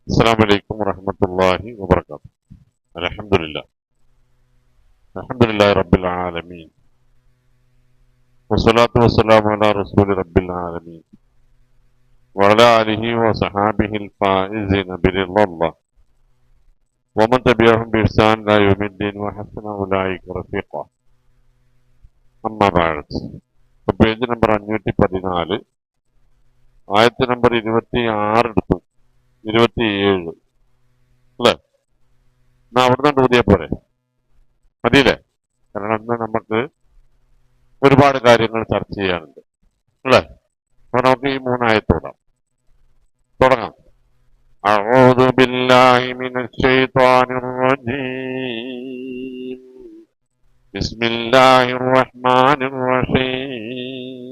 السلام عليكم ورحمة الله وبركاته. الحمد لله. الحمد لله رب العالمين. والصلاة والسلام على رسول رب العالمين وعلى آله وصحابه الفائزين برضا الله ومن تبعهم بإحسان إلى يوم الدين وحسن أولئك رفيقا. أما بعد. Page number 514 ആയത്ത് number 26 എടുത്തു. 27 അല്ലേ? എന്നാ അവിടുന്ന് ഊതിയാ പോരെ? മതിയില്ലേ? കാരണം അന്ന് നമുക്ക് ഒരുപാട് കാര്യങ്ങൾ ചർച്ച ചെയ്യാനുണ്ട് അല്ലേ? അപ്പൊ നമുക്ക് ഈ മൂന്നായത്തോടാം തുടങ്ങാം. أعوذ بالله من الشيطان الرجيم. بسم الله الرحمن الرحيم.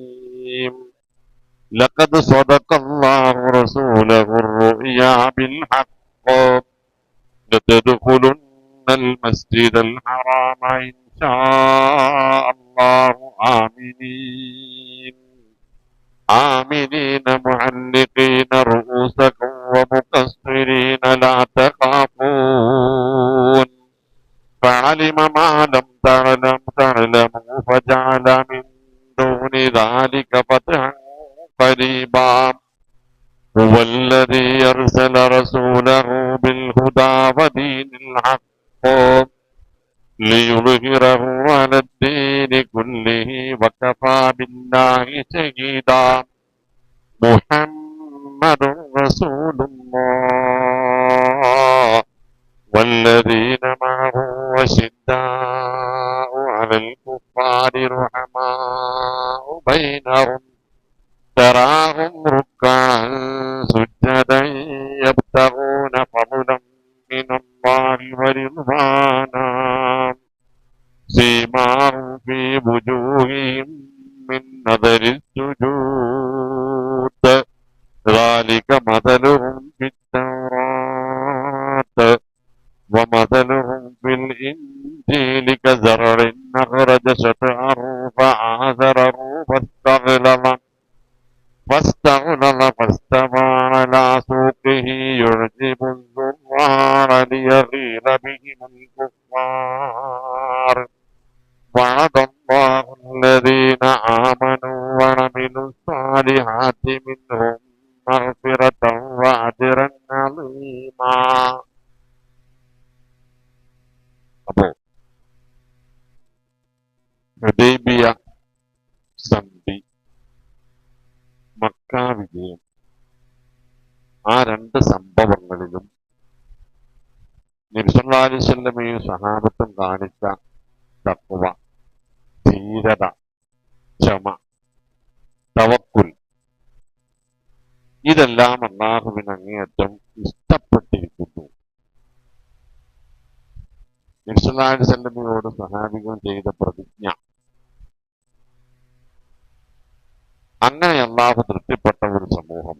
لقد صدق الله رسوله الرؤيا بالحق لتدخلن المسجد الحرام إن شاء الله آمنين محلقين رؤوسكم ومقصرين لا تخافون فعلم ما لم تعلموا فجعل من دون ذلك فتحا قريبا هو الذي أرسل رسوله بالهدى ودين الحق ليظهره على الدين كله وكفى بالله شهيدا محمد رسول الله والذين معه أشداء على الكفار رحماء بينهم تراهم ركعا سجدا يبتغون فضلا من الله ورضوانا سيماهم في وجوههم من نظر السجود ذلك مثلهم في التوراة ومثلهم في الإنجيل كزرع أخرج شطأه فآزره فاستغلظ على سوقه يعجب الزرار ليغيظ بهم الكفار وعد الله الذين آمنوا وعملوا الصالحات منهم مغفرة وأجرا عظيما. അപ്പോ ഹുദൈബിയ സന്ധി, മക്ക വിജയം, ആ രണ്ട് സംഭവങ്ങളിലും നബി സല്ലല്ലാഹു അലൈഹി വസല്ലമയും സഹാബത്തും കാണിച്ച തഖ്വ, ധീരത, ക്ഷമ, തവക്കുൽ, ഇതെല്ലാം അല്ലാഹുവിന് അങ്ങേയറ്റം ഇഷ്ടപ്പെട്ടിരിക്കുന്നു. നബി സല്ലല്ലാഹു അലൈഹി വസല്ലമയോട് സഹാബികൾ ചെയ്ത പ്രതിജ്ഞ, അങ്ങനെ അല്ലാഹു തൃപ്തിപ്പെട്ട ഒരു സമൂഹം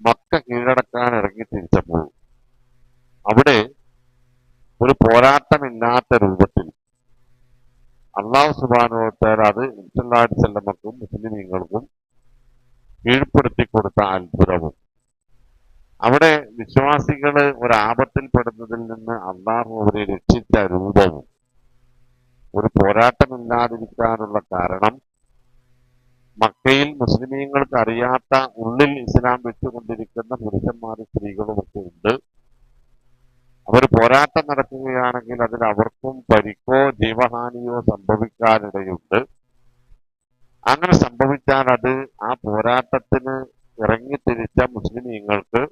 മക്ക കീഴടക്കാൻ ഇറങ്ങി തിരിച്ചപ്പോൾ അവിടെ ഒരു പോരാട്ടമില്ലാത്ത രൂപത്തിൽ അല്ലാഹു സുബ്ഹാനഹു വ തആല അത് നബി സല്ലല്ലാഹു അലൈഹി വസല്ലമക്കും മുസ്ലിമീങ്ങൾക്കും കീഴ്പ്പെടുത്തി കൊടുത്ത അത്ഭുതവും, അവിടെ വിശ്വാസികള് ഒരാപത്തിൽപ്പെടുന്നതിൽ നിന്ന് അള്ളാഹു അവരെ രക്ഷിച്ച രൂപവും, ഒരു പോരാട്ടമില്ലാതിരിക്കാനുള്ള കാരണം മക്കയിൽ മുസ്ലിമീങ്ങൾക്ക് അറിയാത്ത ഉള്ളിൽ ഇസ്ലാം വെച്ചുകൊണ്ടിരിക്കുന്ന പുരുഷന്മാരും സ്ത്രീകളും ഒക്കെ ഉണ്ട്. അവർ പോരാട്ടം നടക്കുകയാണെങ്കിൽ അതിൽ അവർക്കും പരിക്കോ ജീവഹാനിയോ സംഭവിക്കാനിടയുണ്ട്. അങ്ങനെ സംഭവിച്ചാൽ അത് ആ പോരാട്ടത്തിന് ഇറങ്ങിത്തിരിച്ച മുസ്ലിമീങ്ങൾക്ക്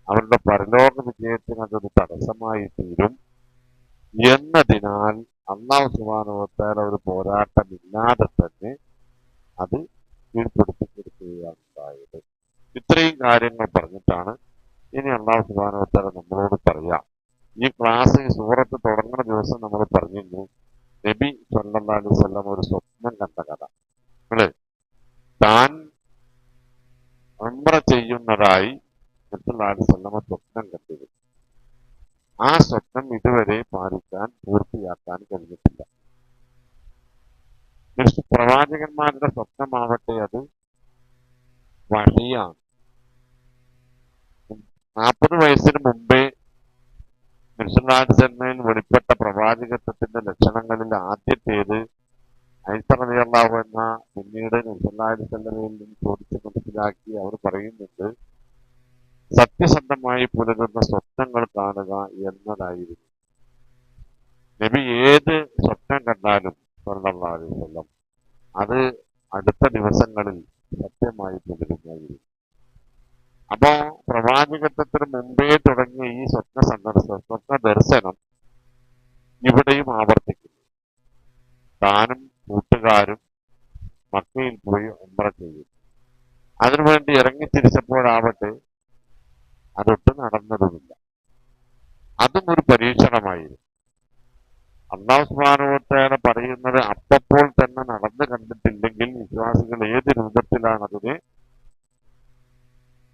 അവരുടെ പരലോക വിജയത്തിന് അതൊരു തടസ്സമായി തീരും എന്നതിനാൽ അല്ലാഹു സുബ്ഹാനഹു വ തആല ഒരു പോരാട്ടമില്ലാതെ തന്നെ അത് കീഴ്പ്പെടുത്തി കൊടുക്കുകയാണ് ഉണ്ടായത്. ഇത്രയും കാര്യങ്ങൾ പറഞ്ഞിട്ടാണ് ഇനി അല്ലാഹു സുബ്ഹാനഹു വ തആല നമ്മളോട് പറയാം. ഈ ക്ലാസ്, ഈ സൂറത്ത് തുടങ്ങുന്ന ദിവസം നമ്മൾ പറഞ്ഞിരുന്നു, നബി സല്ലല്ലാഹു അലൈഹി വസല്ലം ഒരു സ്വപ്നം കണ്ട കഥ. അല്ലേ? താൻ ഉംറ ചെയ്യുന്നതായി നബി സല്ലല്ലാഹു അലൈഹി വസല്ലം സ്വപ്നം കണ്ടത്. ആ സ്വപ്നം ഇതുവരെ പൂർത്തിയാക്കാൻ കഴിഞ്ഞിട്ടില്ല. പ്രവാചകന്മാരുടെ സ്വപ്നമാവട്ടെ അത് വഹിയാണ്, 40 വയസ്സിന് മുമ്പേ നബിസ്വല്ലല്ലാഹു വെളിപ്പെട്ട പ്രവാചകത്വത്തിന്റെ ലക്ഷണങ്ങളിൽ ആദ്യത്തേത് ഐസ റളിയല്ലാഹു അൻഹ പിന്നീട് നബിസ്വല്ലല്ലാഹു അലൈഹി വസല്ലമയിൽ നിന്ന് ചോദിച്ച് മനസ്സിലാക്കി അവർ പറയുന്നുണ്ട്, സത്യസന്ധമായി പുലരുന്ന സ്വപ്നങ്ങൾ കാണുക എന്നതായിരുന്നു. നബി ഏത് സ്വപ്നം കണ്ടാലും സല്ലല്ലാഹു അലൈഹി വസല്ലം അത് അടുത്ത ദിവസങ്ങളിൽ സത്യമായി പുലരുമായിരുന്നു. അപ്പോ പ്രവാചകത്വത്തിന് മുമ്പേ തുടങ്ങിയ ഈ സ്വപ്ന ദർശനം ഇവിടെയും ആവർത്തിക്കുന്നു. താനും കൂട്ടുകാരും മക്കയിൽ പോയി ഉംറ ചെയ്യും. അതിനുവേണ്ടി ഇറങ്ങിത്തിരിച്ചപ്പോഴാവട്ടെ അതൊട്ട് നടന്നതുമില്ല. അതും ഒരു പരീക്ഷണമായിരുന്നു. അല്ലാഹു സുബ്ഹാനഹു വ തആല പറയുന്നത് അപ്പോൾ തന്നെ നടന്നു കണ്ടിട്ടില്ലെങ്കിൽ വിശ്വാസികൾ ഏത് രൂപത്തിലാണ് അതിനെ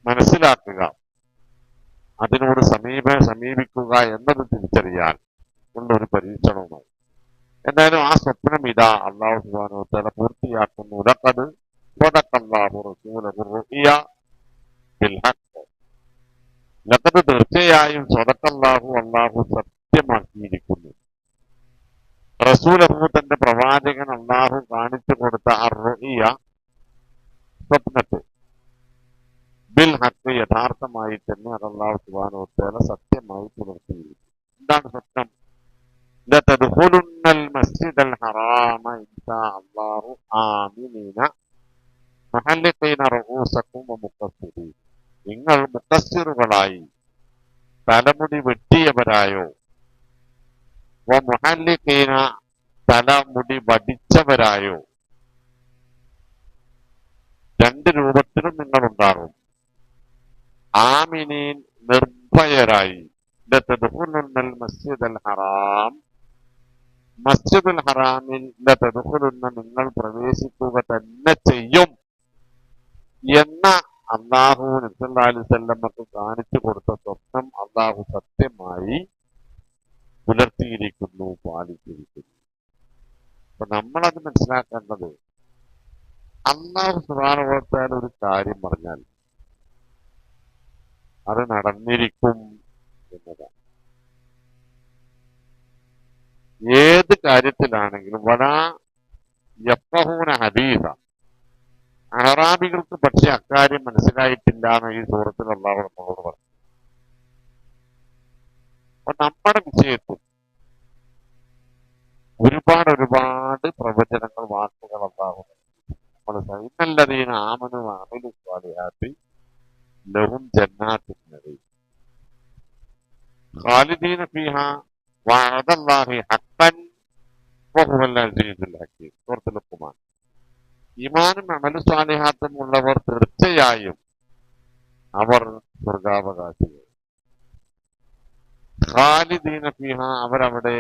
മനസ്സിലാക്കുക, അതിനോട് സമീപിക്കുക എന്നത് തിരിച്ചറിയാൻ ഉള്ള ഒരു പരീക്ഷണവുമായി. എന്തായാലും ആ സ്വപ്നം ഇതാ അല്ലാഹു സുബ്ഹാനഹു വ തആല പൂർത്തിയാക്കുന്നു. ലഖദ് സദഖല്ലാഹു റസൂലഹു റുഇയ ബിൽ ഹഖ്. ലഖദ് തീർച്ചയായും സദഖല്ലാഹു അല്ലാഹു സത്യമാക്കിയിരിക്കുന്നു. റസൂലഹു തന്റെ പ്രവാചകൻ അല്ലാഹു കാണിച്ചു കൊടുത്ത അർ-റുഇയ സ്വപ്നത്തെ ബിൽ ഹഖ് യഥാർത്ഥമായി തന്നെ അത് അല്ലാഹു സുബ്ഹാനഹു വ തആല സത്യമായി പുലർത്തിയിരിക്കുന്നു. എന്താണ് സ്വപ്നം? ലതദ്ഖുലുന്നൽ മസ്ജിദൽ ഹറാമ ഇൻഷാ അല്ലാഹു ആമിനീന മുഹല്ലിഖീന റഊസകും വമുഖസ്സിരീൻ. നിങ്ങൾ മുഖസ്സിറുകളായി തലമുടി വെട്ടിയവരായോ വമുഹല്ലിഖീന തലമുടി വടിച്ചവരായോ, രണ്ട് രൂപത്തിലും നിങ്ങൾ ഉണ്ടാകും. ആമിനീൻ നിർഭയരായി. ലതദ്ഖുലുന്നൽ മസ്ജിദൽ ഹറാം, മസ്ജിദുൽ ഹറാമിൽ ലതദ്ഖുലുന്ന നിങ്ങൾ പ്രവേശിക്കുക തന്നെ ചെയ്യും എന്ന അല്ലാഹു നബി സല്ലല്ലാഹു അലൈഹി വസല്ലമക്ക് കാണിച്ചു കൊടുത്ത സ്വപ്നം അല്ലാഹു സത്യമായി പുലർത്തിയിരിക്കുന്നു, പാലിച്ചിരിക്കുന്നു. അപ്പൊ നമ്മളത് മനസ്സിലാക്കേണ്ടത്, അല്ലാഹു സുബ്ഹാനഹു വ തആല ഒരു കാര്യം പറഞ്ഞാൽ അത് നടന്നിരിക്കും എന്നതാണ്. ഏത് കാര്യത്തിലാണെങ്കിലും വലാ യഫ്ഖഹൂന ഹദീസ. അറാബികൾക്ക് പക്ഷെ അക്കാര്യം മനസ്സിലായിട്ടില്ല എന്ന് ഈ സൂറത്തിൽ അല്ലാഹു നമ്മളോട് പറഞ്ഞു. അപ്പൊ നമ്മുടെ വിഷയത്തിൽ ഒരുപാട് പ്രവചനങ്ങൾ, വാക്കുകൾ അല്ലാഹു നമ്മൾ ഇന്നല്ലദീന ആമനു വഅമിലു സ്വാലിഹാത്തി ലഹും ജന്നാത്തുൻ നഈം ഖാലിദീന ഫീഹാ വഅദല്ലാഹി ഹഖ്ഖൻ വഹുവൽ അസീസുൽ ഹകീം. സൂറത്തുൽ ലുഖ്മാൻ. ഈമാനും അമലു സ്വാലിഹാത്തും ഉള്ളവർ തീർച്ചയായും അവർ സ്വർഗാവകാശികൾ. ഖാലിദീന ഫീഹ, അവരവിടെ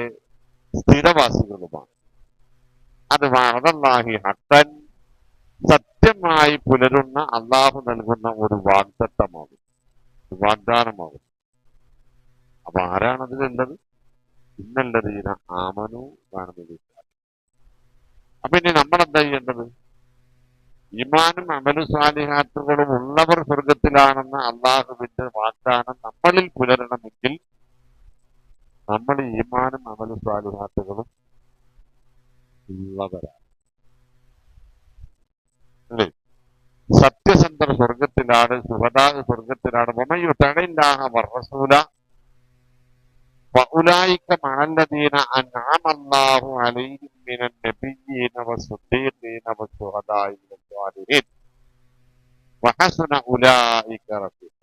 സ്ഥിരവാസികളുമാണ്. അത് വഅദല്ലാഹി ഹഖ്ഖൻ, സത്യമായി പുലരുന്ന അള്ളാഹു നൽകുന്ന ഒരു വാഗ്ദത്തമാകും, വാഗ്ദാനമാകും. അപ്പൊ ആരാണ് അതിലുള്ളത്? ഇന്നല്ലദീന ആമനു വഅമിലു. അപ്പൊ ഇനി നമ്മൾ എന്താ ചെയ്യേണ്ടത്? ഈമാനും അമലു സ്വാലിഹാത്തുകളും ഉള്ളവർ സ്വർഗത്തിലാണെന്ന അള്ളാഹുവിന്റെ വാഗ്ദാനം നമ്മളിൽ പുലരണമെങ്കിൽ നമ്മൾ ഈമാനും അമലു സ്വാലിഹാത്തുകളും ഉള്ളവരാണ്. അല്ലേ? സത്യസന്ധർ സ്വർഗത്തിലാണ്, ശുഹദാ സ്വർഗത്തിലാണ്. വമയുതഇല്ലാഹ വറസൂല ഫഉലൈക മഅല്ലദീന അൻഅമ അല്ലാഹു അലൈഹിം മിനൻ നബിയ്യീന വസ്സദീഖീന വശുഹദാഇ വസ്സാലിഹീൻ വഹസുന ഉലൈക റഫീഖ.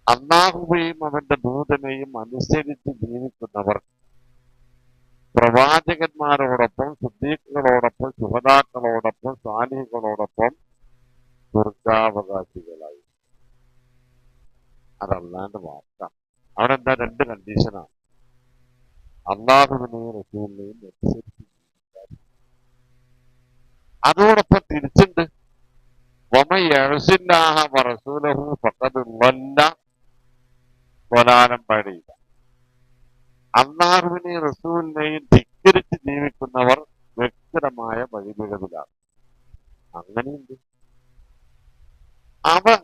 അല്ലാഹുവെയും അവന്റെ ദൂതനെയും അനുസരിച്ച് ജീവിക്കുന്നവർ പ്രവാചകന്മാരോടൊപ്പം, സിദ്ദീഖുകളോടൊപ്പം, ശുഹദാക്കളോടൊപ്പം, സാലിഹുകളോടൊപ്പം സ്വർഗാവകാശികളായി. അതല്ലാണ്ട് വാർത്ത. അവിടെ എന്താ? രണ്ട് കണ്ടീഷനാണ്. അള്ളാഹുവിനെയും റസൂലിനെയും അനുസരിച്ച് ജീവിക്കാൻ. അതോടൊപ്പം തിരിച്ചുണ്ട്, വമൻ യഅസില്ലാഹ വറസൂലഹു ഫഖദ് ളല്ല ളലാലൻ ബഈദ. അള്ളാഹുവിനെയും റസൂലിനെയും ധിക്കരിച്ച് ജീവിക്കുന്നവർ വ്യക്തമായ വഴിപിഴവിലാണ്. അങ്ങനെയുണ്ട്.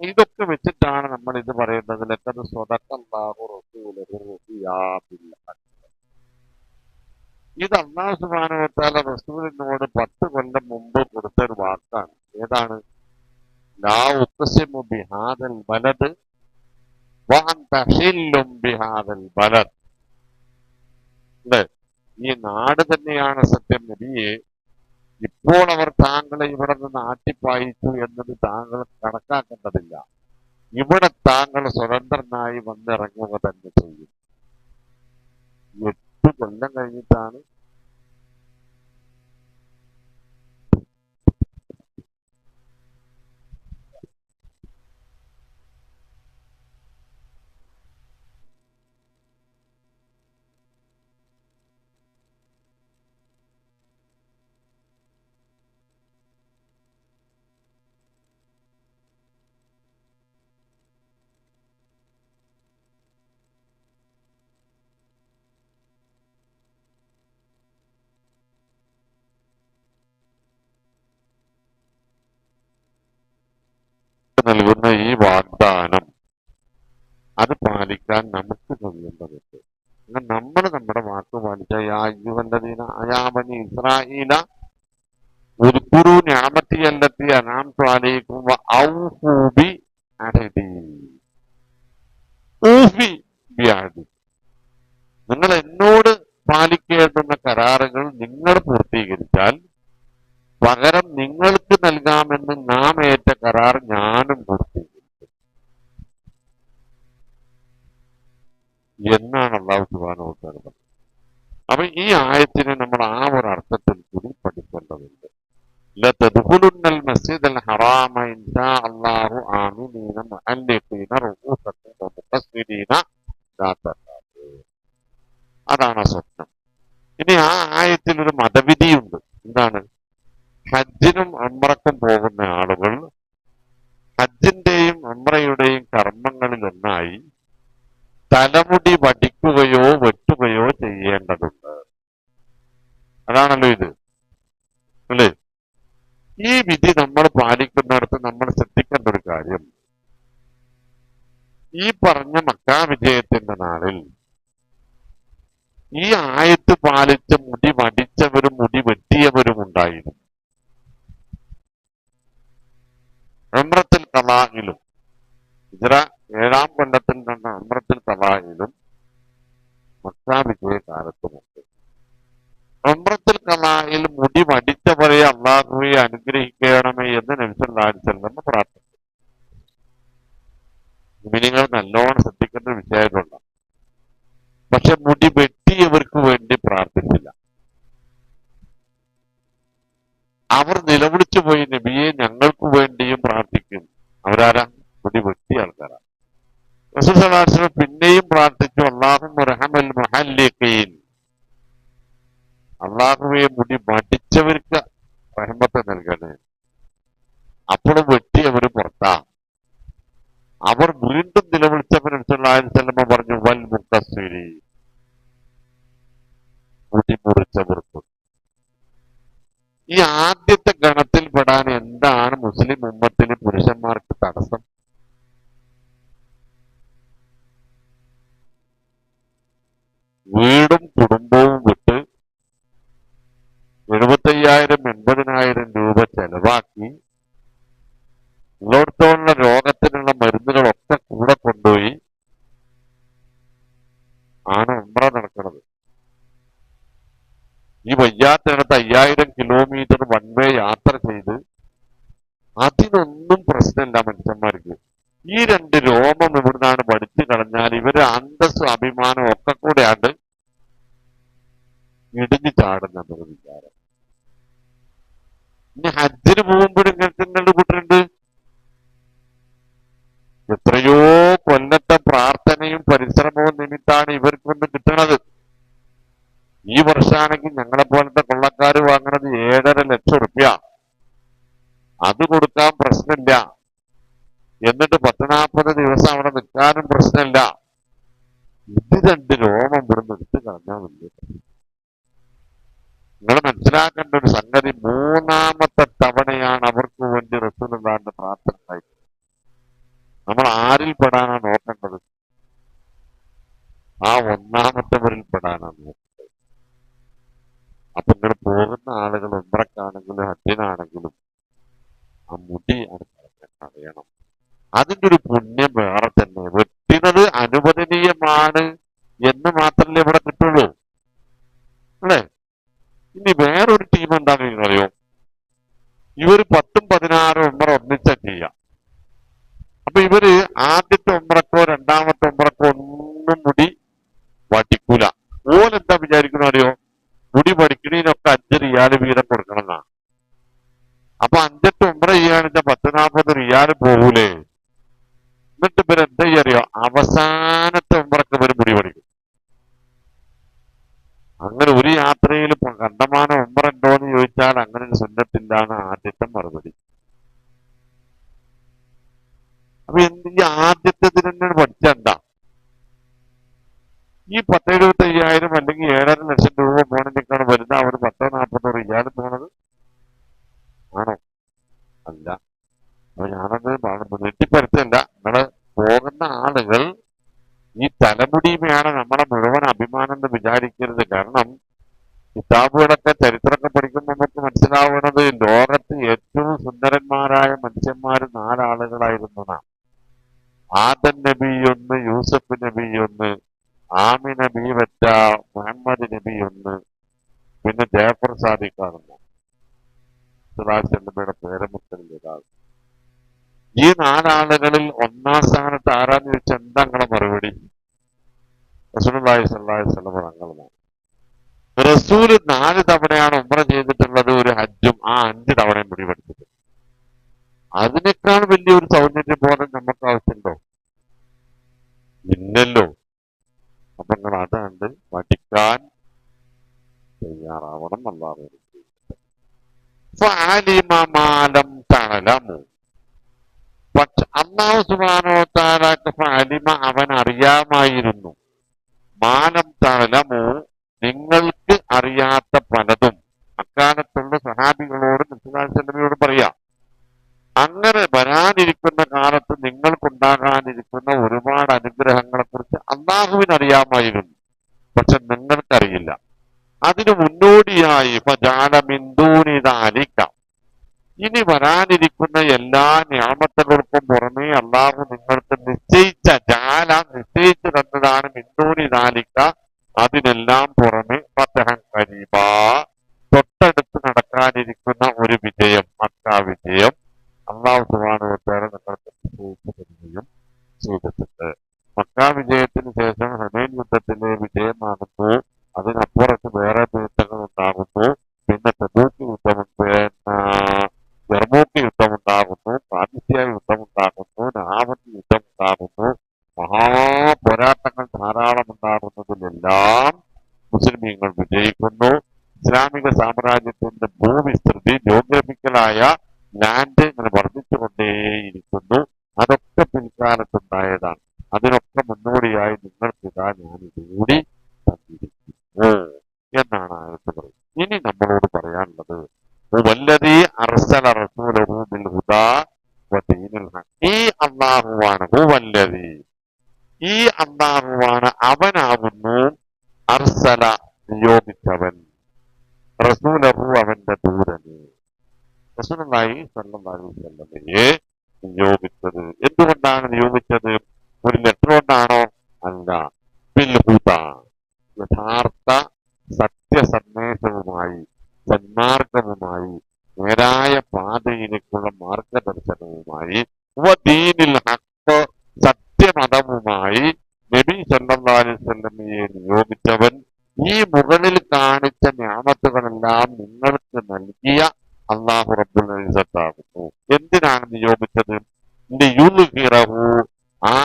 ഇതൊക്കെ വെച്ചിട്ടാണ് നമ്മൾ ഇത് പറയുന്നത്. ലഖദ് സ്വദഖല്ലാഹു റസൂലഹു റുഅ്യാ ബിൽ ഹഖ്. ഇത് അല്ലാഹു സുബ്ഹാനഹു വ തആല റസൂലിനോട് 10 കൊല്ലം മുമ്പ് കൊടുത്തൊരു വാക്കാണ്. ഏതാണ്? ലാ ഉഖ്സിമു ബിഹാദൽ ബലദ് വ അൻത ഹില്ലും ബിഹാദൽ ബലദ്. അല്ലേ? ഈ നാട് തന്നെയാണ് സത്യം നബിയെ. ഇപ്പോൾ അവർ താങ്കളെ ഇവിടെ നിന്ന് ആട്ടിപ്പായിച്ചു എന്നത് താങ്കൾ കണക്കാക്കേണ്ടതില്ല. ഇവിടെ താങ്കൾ സ്വതന്ത്രനായി വന്നിറങ്ങുക തന്നെ ചെയ്യും. 8 കൊല്ലം കഴിഞ്ഞിട്ടാണ് നൽകുന്ന ഈ വാഗ്ദാനം അത് പാലിക്കാൻ നമുക്ക് കഴിയേണ്ടതുണ്ട്. നമ്മൾ നമ്മുടെ വാക്ക് പാലിച്ച യാ അയ്യുഹല്ലദീന യാ ബനി ഇസ്രായീല ഉദ്കുറു നിഅമതി അല്ലത്തി അൻഅംതു അലൈക്കും വ ഔഫു ബി അഹദി. ഊഫി ബി അഹദി. നിങ്ങൾ എന്നോട് പാലിക്കേണ്ടുന്ന കരാറുകൾ നിങ്ങൾ പൂർത്തീകരിച്ചാൽ പകരം നിങ്ങൾക്ക് നൽകാമെന്ന് നാം ഏറ്റ കരാർ ഞാനും പൂർത്തീകരിക്കും എന്നാണ് അല്ലാഹു സുബ്ഹാനഹു വ തആല പറഞ്ഞത്. അപ്പൊ ഈ ആയത്തിനെ നമ്മൾ ആ ഒരു അർത്ഥത്തിൽ കൂടി പഠിക്കേണ്ടതുണ്ട്. ലതദ്ഖുലുന്നൽ മസ്ജിദൽ ഹറാമ ഇൻഷാ അല്ലാഹു ആമിനീന മുഅല്ലിഖീന റൂഊസക്കും വമുഖസ്സിരീന ലാ തഖാഫൂ. അതാണ് സ്വപ്നം. ഇനി ആ ആയത്തിൽ ഒരു മതവിധിയുണ്ട്. എന്താണ്? ഹജ്ജിനും ഉംറക്കും പോകുന്ന ആളുകൾ ഹജ്ജിന്റെയും ഉംറയുടെയും കർമ്മങ്ങളിലൊന്നായി തലമുടി വടിക്കുകയോ വെട്ടുകയോ ചെയ്യേണ്ടതുണ്ട്. അതാണല്ലോ ഇത്, അല്ലേ? ഈ വിധി നമ്മൾ പാലിക്കുന്നിടത്ത് നമ്മൾ ശ്രദ്ധിക്കേണ്ട ഒരു കാര്യം, ഈ പറഞ്ഞ മക്കാ വിജയത്തിന്റെ നാളിൽ ഈ ആയത്ത് പാലിച്ച് മുടി വടിച്ചവരും മുടി വെട്ടിയവരും ഉണ്ടായിരുന്നു. ഉംറത്തുൽ ഖളാഇലും ഹിജ്റ 7-ാം കൊല്ലത്തിൽ നടന്ന ഉംറത്തുൽ ഖളാഇലും മക്കാ വിജയകാലത്തുമുണ്ട്. ഉംറത്തുൽ ഖളാഇൽ മുടി വടിച്ചവരെ അള്ളാഹുവെ അനുഗ്രഹിക്കണമേ എന്ന് നബി സല്ലല്ലാഹു അലൈഹി വസല്ലം പ്രാർത്ഥിച്ചു. മുഅ്മിനീങ്ങൾ നല്ലോണം ശ്രദ്ധിക്കേണ്ട ഒരു വിഷയമുണ്ട്. പക്ഷെ മുടി വെട്ടിയവർക്ക് വേണ്ടി പ്രാർത്ഥിച്ചില്ല. അവർ നിലവിളിച്ചു പോയി, നബിയെ ഞങ്ങൾക്ക് വേണ്ടിയും പ്രാർത്ഥിക്കും. അവരാരാ? മുടി വെട്ടിയ ആൾക്കാരാണ്. റസൂൽ സല്ലല്ലാഹു അലൈഹി വസല്ലം പിന്നെയും പ്രാർത്ഥിച്ചു, അല്ലാഹുമ്മ റഹമൽ മുഹല്ലിഖീൻ. അള്ളാഹുവെ മുടി വടിച്ചവർക്ക് റഹ്മത്ത് നൽകണേ. അപ്പോഴും വെട്ടിയവർ പുറത്താ. അവർ വീണ്ടും നിലവിളിച്ചപ്പോൾ നബി സല്ലല്ലാഹു അലൈഹി വസല്ലം പറഞ്ഞു, വൽ മുഖസ്സിരി, മുടി മുറിച്ചവർക്ക്. ഈ ആദ്യത്തെ ഗണത്തിൽ പെടാൻ എന്താണ് മുസ്ലിം ഉമ്മത്തിന് പുരുഷന്മാർക്ക് തടസ്സം? വീടും കുടുംബവും വിട്ട് 75,000-80,000 രൂപ ചെലവാക്കി ഉള്ളിടത്തോളം രോഗത്തിനുള്ള മരുന്നുകളൊക്കെ കൂടെ കൊണ്ടുപോയി ആണ് ഉംറ നടക്കുന്നത്. ഈ വയ്യാത്തിനടുത്ത് 5000 കിലോമീറ്റർ വൺ വേ യാത്ര ചെയ്ത് അതിനൊന്നും പ്രശ്നമില്ല മനുഷ്യന്മാർക്ക്. ഈ 2 രോമം ഇവിടുന്നാണ് പഠിച്ചു കളഞ്ഞാൽ ഇവര് അന്തസ്സും അഭിമാനവും ഒക്കെ കൂടെയാണ് ഇടിഞ്ഞു ചാടുന്നത് ഒരു വിചാരം. ഇനി ഹജ്ജിന് പോകുമ്പോഴും കേൾക്കുന്നുണ്ട് കൂട്ടരുണ്ട്. എത്രയോ കൊല്ലത്തെ പ്രാർത്ഥനയും പരിശ്രമവും നിമിത്താണ് ഇവർക്കൊന്ന് കിട്ടണത്. ഈ വർഷമാണെങ്കിൽ ഞങ്ങളെ പോലത്തെ കൊള്ളക്കാര് വാങ്ങണത് 7.5 ലക്ഷം റുപ്യ. അത് കൊടുക്കാൻ പ്രശ്നമില്ല. എന്നിട്ട് 10-40 ദിവസം അവിടെ നിൽക്കാനും പ്രശ്നമില്ല. ഇത് 2 രോമം ഇവിടുന്ന് എടുത്ത് കളഞ്ഞാൽ മതി. നിങ്ങൾ മനസ്സിലാക്കേണ്ട ഒരു സംഗതി, 3-ാമത്തെ തവണയാണ് അവർക്ക് വേണ്ടി റസൂലുള്ളാഹിന്റെ പ്രാർത്ഥന ഉണ്ടായിട്ടുള്ളത്. ആരിൽപ്പെടാനാണ് നോക്കേണ്ടത്? ആ ഒന്നാമത്തെവരിൽപ്പെടാനാണ് നോക്കേണ്ടത്. അപ്പൊ ഇങ്ങനെ പോകുന്ന ആളുകൾ ഉംറക്കാണെങ്കിലും ഹജ്ജിനാണെങ്കിലും ആ മുടി അറിയണം. അതിന്റെ ഒരു പുണ്യം വേറെ തന്നെ. വെട്ടുന്നത് അനുവദനീയമാണ് എന്ന് മാത്രമല്ലേ ഇവിടെ കിട്ടുള്ളൂ, അല്ലേ? ഇനി വേറൊരു ടീം എന്താണെന്ന് അറിയോ? ഇവര് 10ഉം 16ഉം ഉംറ ഒന്നിച്ച ചെയ്യാം. അപ്പൊ ഇവര് ആദ്യത്തെ ഉംറക്കോ രണ്ടാമത്തെ ഉംറക്കോ ഒന്നും മുടി വടിക്കൂല. ഓലെന്താ വിചാരിക്കുന്ന അറിയോ? മുടി പഠിക്കണീനൊക്കെ 5 റിയാല് വീതം കൊടുക്കണം എന്നാ. അപ്പൊ 5 ഉംറ ചെയ്യാന്ന് വെച്ചാൽ 10-40 റിയാല് പോകൂലേ? എന്നിട്ട് ഇവര് എന്താ അറിയോ? അവസാനത്തെ ഉംറക്ക് ഇവര് മുടി പഠിക്കും. അങ്ങനെ ഒരു യാത്രയിൽ കണ്ടമാനം ഉംറ ഉണ്ടോ എന്ന് ചോദിച്ചാൽ അങ്ങനെ ഒരു സുന്നത്തില്ലാണ് ആദ്യത്തെ മറുപടി. അപ്പൊ ഈ ആദ്യത്തെ തന്നെ പഠിച്ചണ്ട. ഈ 10-75,000 അല്ലെങ്കിൽ 7.5 ലക്ഷം രൂപ പോകണമെന്നേക്കാണ് വരുന്ന അവർ 10-40 റിയാല് പോണത് ആണോ? അല്ല. അപ്പൊ ഞാനത് നെറ്റിപ്പരത്തല്ല. നിങ്ങള് പോകുന്ന ആളുകൾ ഈ തലമുടിയുമാണ് നമ്മുടെ മുഴുവൻ അഭിമാനം എന്ന് വിചാരിക്കരുത്. കാരണം കിതാബുകളൊക്കെ ചരിത്രമൊക്കെ പഠിക്കുമ്പോൾ നമുക്ക് മനസ്സിലാവുന്നത് ലോകത്ത് ഏറ്റവും സുന്ദരന്മാരായ മനുഷ്യന്മാർ 4 ആളുകളായിരുന്നു. ആദം നബി ഒന്ന്, യൂസഫ് നബി ഒന്ന്, ആമിന ബീവറ്റ, മുഹമ്മദ് നബി ഒന്ന്, പിന്നെ ജാഫർ സാദിഖാണെന്ന് സുലാസിന്റെ പേരമുക്കളിൽ ഒരാൾ. ഈ 4 ആളുകളിൽ ഒന്നാം സ്ഥാനത്ത് ആരാന്ന് ചോദിച്ചാൽ എന്താ നിങ്ങളെ മറുപടി? റസൂലുള്ളാഹി സ്വല്ലല്ലാഹു അലൈഹി വസല്ലം തങ്ങളാണ്. റസൂല് 4 തവണയാണ് ഉംറ ചെയ്തിട്ടുള്ളത്, ഒരു ഹജ്ജും ആ 5 തവണയും മുടി പഠിച്ചത്. അതിനേക്കാൾ വലിയൊരു സൗന്ദര്യ ബോധം നമുക്ക് ആവശ്യമുണ്ടോ? ഇല്ലല്ലോ. അപ്പൊ നിങ്ങൾ അതുകൊണ്ട് പഠിക്കാൻ തയ്യാറാവണം. അല്ലാതെ പക്ഷെ അല്ലാഹു സുബ്ഹാനഹു വ തആലക്ക് ഫഅലിമ, അവൻ അറിയാമായിരുന്നു, മാലം തഅലമു, നിങ്ങൾക്ക് അറിയാത്ത പലതും. അക്കാലത്തുള്ള സഹാബികളോട് നബിയോട് പറയാം, അങ്ങനെ വരാനിരിക്കുന്ന കാലത്ത് നിങ്ങൾക്കുണ്ടാകാനിരിക്കുന്ന ഒരുപാട് അനുഗ്രഹങ്ങളെ കുറിച്ച് അള്ളാഹുവിന് അറിയാമായിരുന്നു, പക്ഷെ നിങ്ങൾക്കറിയില്ല. അതിനു മുന്നോടിയായി ഇനി വരാനിരിക്കുന്ന എല്ലാ നിഅമത്തുകൾക്കും പുറമേ അള്ളാഹു നിങ്ങൾക്ക് നിശ്ചയിച്ചു തന്നതാണ് മിന്തൂനി ദാലിക, അതിനെല്ലാം പുറമെ ഫതഹൻ ഖരീബാ, തൊട്ടടുത്ത് നടക്കാനിരിക്കുന്ന ഒരു വിജയം, മക്ക വിജയം അള്ളാഹു സുബ്ഹാനഹു വ തആല നിങ്ങൾക്ക് നിശ്ചയിച്ചു തരികയും ചെയ്തിട്ടുണ്ട്. മക്ക വിജയത്തിന് ശേഷം ഹുനൈൻ യുദ്ധത്തിലെ വിജയമാകുന്നു. അതിനപ്പുറത്ത് വേറെ യുദ്ധങ്ങൾ ഉണ്ടാകുന്നു. പിന്നെ തബൂക്ക് യുദ്ധം, യർമൂക്ക് യുദ്ധമുണ്ടാകുന്നു, ഖാദിസിയ യുദ്ധമുണ്ടാകുന്നു, നഹാവത്ത് യുദ്ധമുണ്ടാകുന്നു. മഹാപോരാട്ടങ്ങൾ ധാരാളം ഉണ്ടാകുന്നതിലെല്ലാം മുസ്ലിമീങ്ങൾ വിജയിക്കുന്നു. ഇസ്ലാമിക സാമ്രാജ്യത്തിന്റെ ഭൂവിസ്തൃതി, ജോഗ്രഫിക്കലായ ലാൻഡ് ഇങ്ങനെ വർദ്ധിച്ചുകൊണ്ടേയിരിക്കുന്നു. അതൊക്കെ പിൽക്കാലത്തുണ്ടായതാണ്. അതിനൊക്കെ മുന്നോടിയായി നിങ്ങൾക്കിതാ ഞാനിതുകൂടി തന്നിരിക്കുന്നു എന്നാണ് ആയത്ത് പറയുന്നത്. ഇനി നമ്മളോട് പറയാനുള്ളത് വല്ലദീ അർസല റസൂലഹു ബിൽ ഹുദാ വദീനിൽ ഹഖ്. ഈ അല്ലാഹുവാണ്, ഹുവല്ലദീ, ഈ അല്ലാഹുവാണ്, അവനാകുന്നു, അർസല നിയോഗിച്ചവൻ, റസൂലഹു അവന്റെ ദൂതനെ, റസൂലുള്ളാഹി സ്വല്ലല്ലാഹു അലൈഹി വസല്ലമയെ നിയോഗിച്ചത്. എന്തുകൊണ്ടാണ് നിയോഗിച്ചത്? ഒരു ലെറ്റർ കൊണ്ടാണോ? അല്ല. ബിൽ ഹുദാ, യഥാർത്ഥ സത്യസന്ദേശവുമായി, സന്മാർഗവുമായി, നേരായ പാതയിലേക്കുള്ള മാർഗദർശനവുമായി, വദീനിൽ ഹഖ്, സത്യമതവുമായി നബി സല്ലല്ലാഹു അലൈഹി വസല്ലമയെ നിയോഗിച്ചവൻ ഈ മുകളിൽ കാണിച്ച നിഅമത്തുകളെല്ലാം നിങ്ങൾക്ക് നൽകിയ അല്ലാഹു റബ്ബുൽ ഇസ്സത്താകുന്നു. എന്തിനാണ് നിയോഗിച്ചത്? ലിയുദ്ഹിറഹു, ആ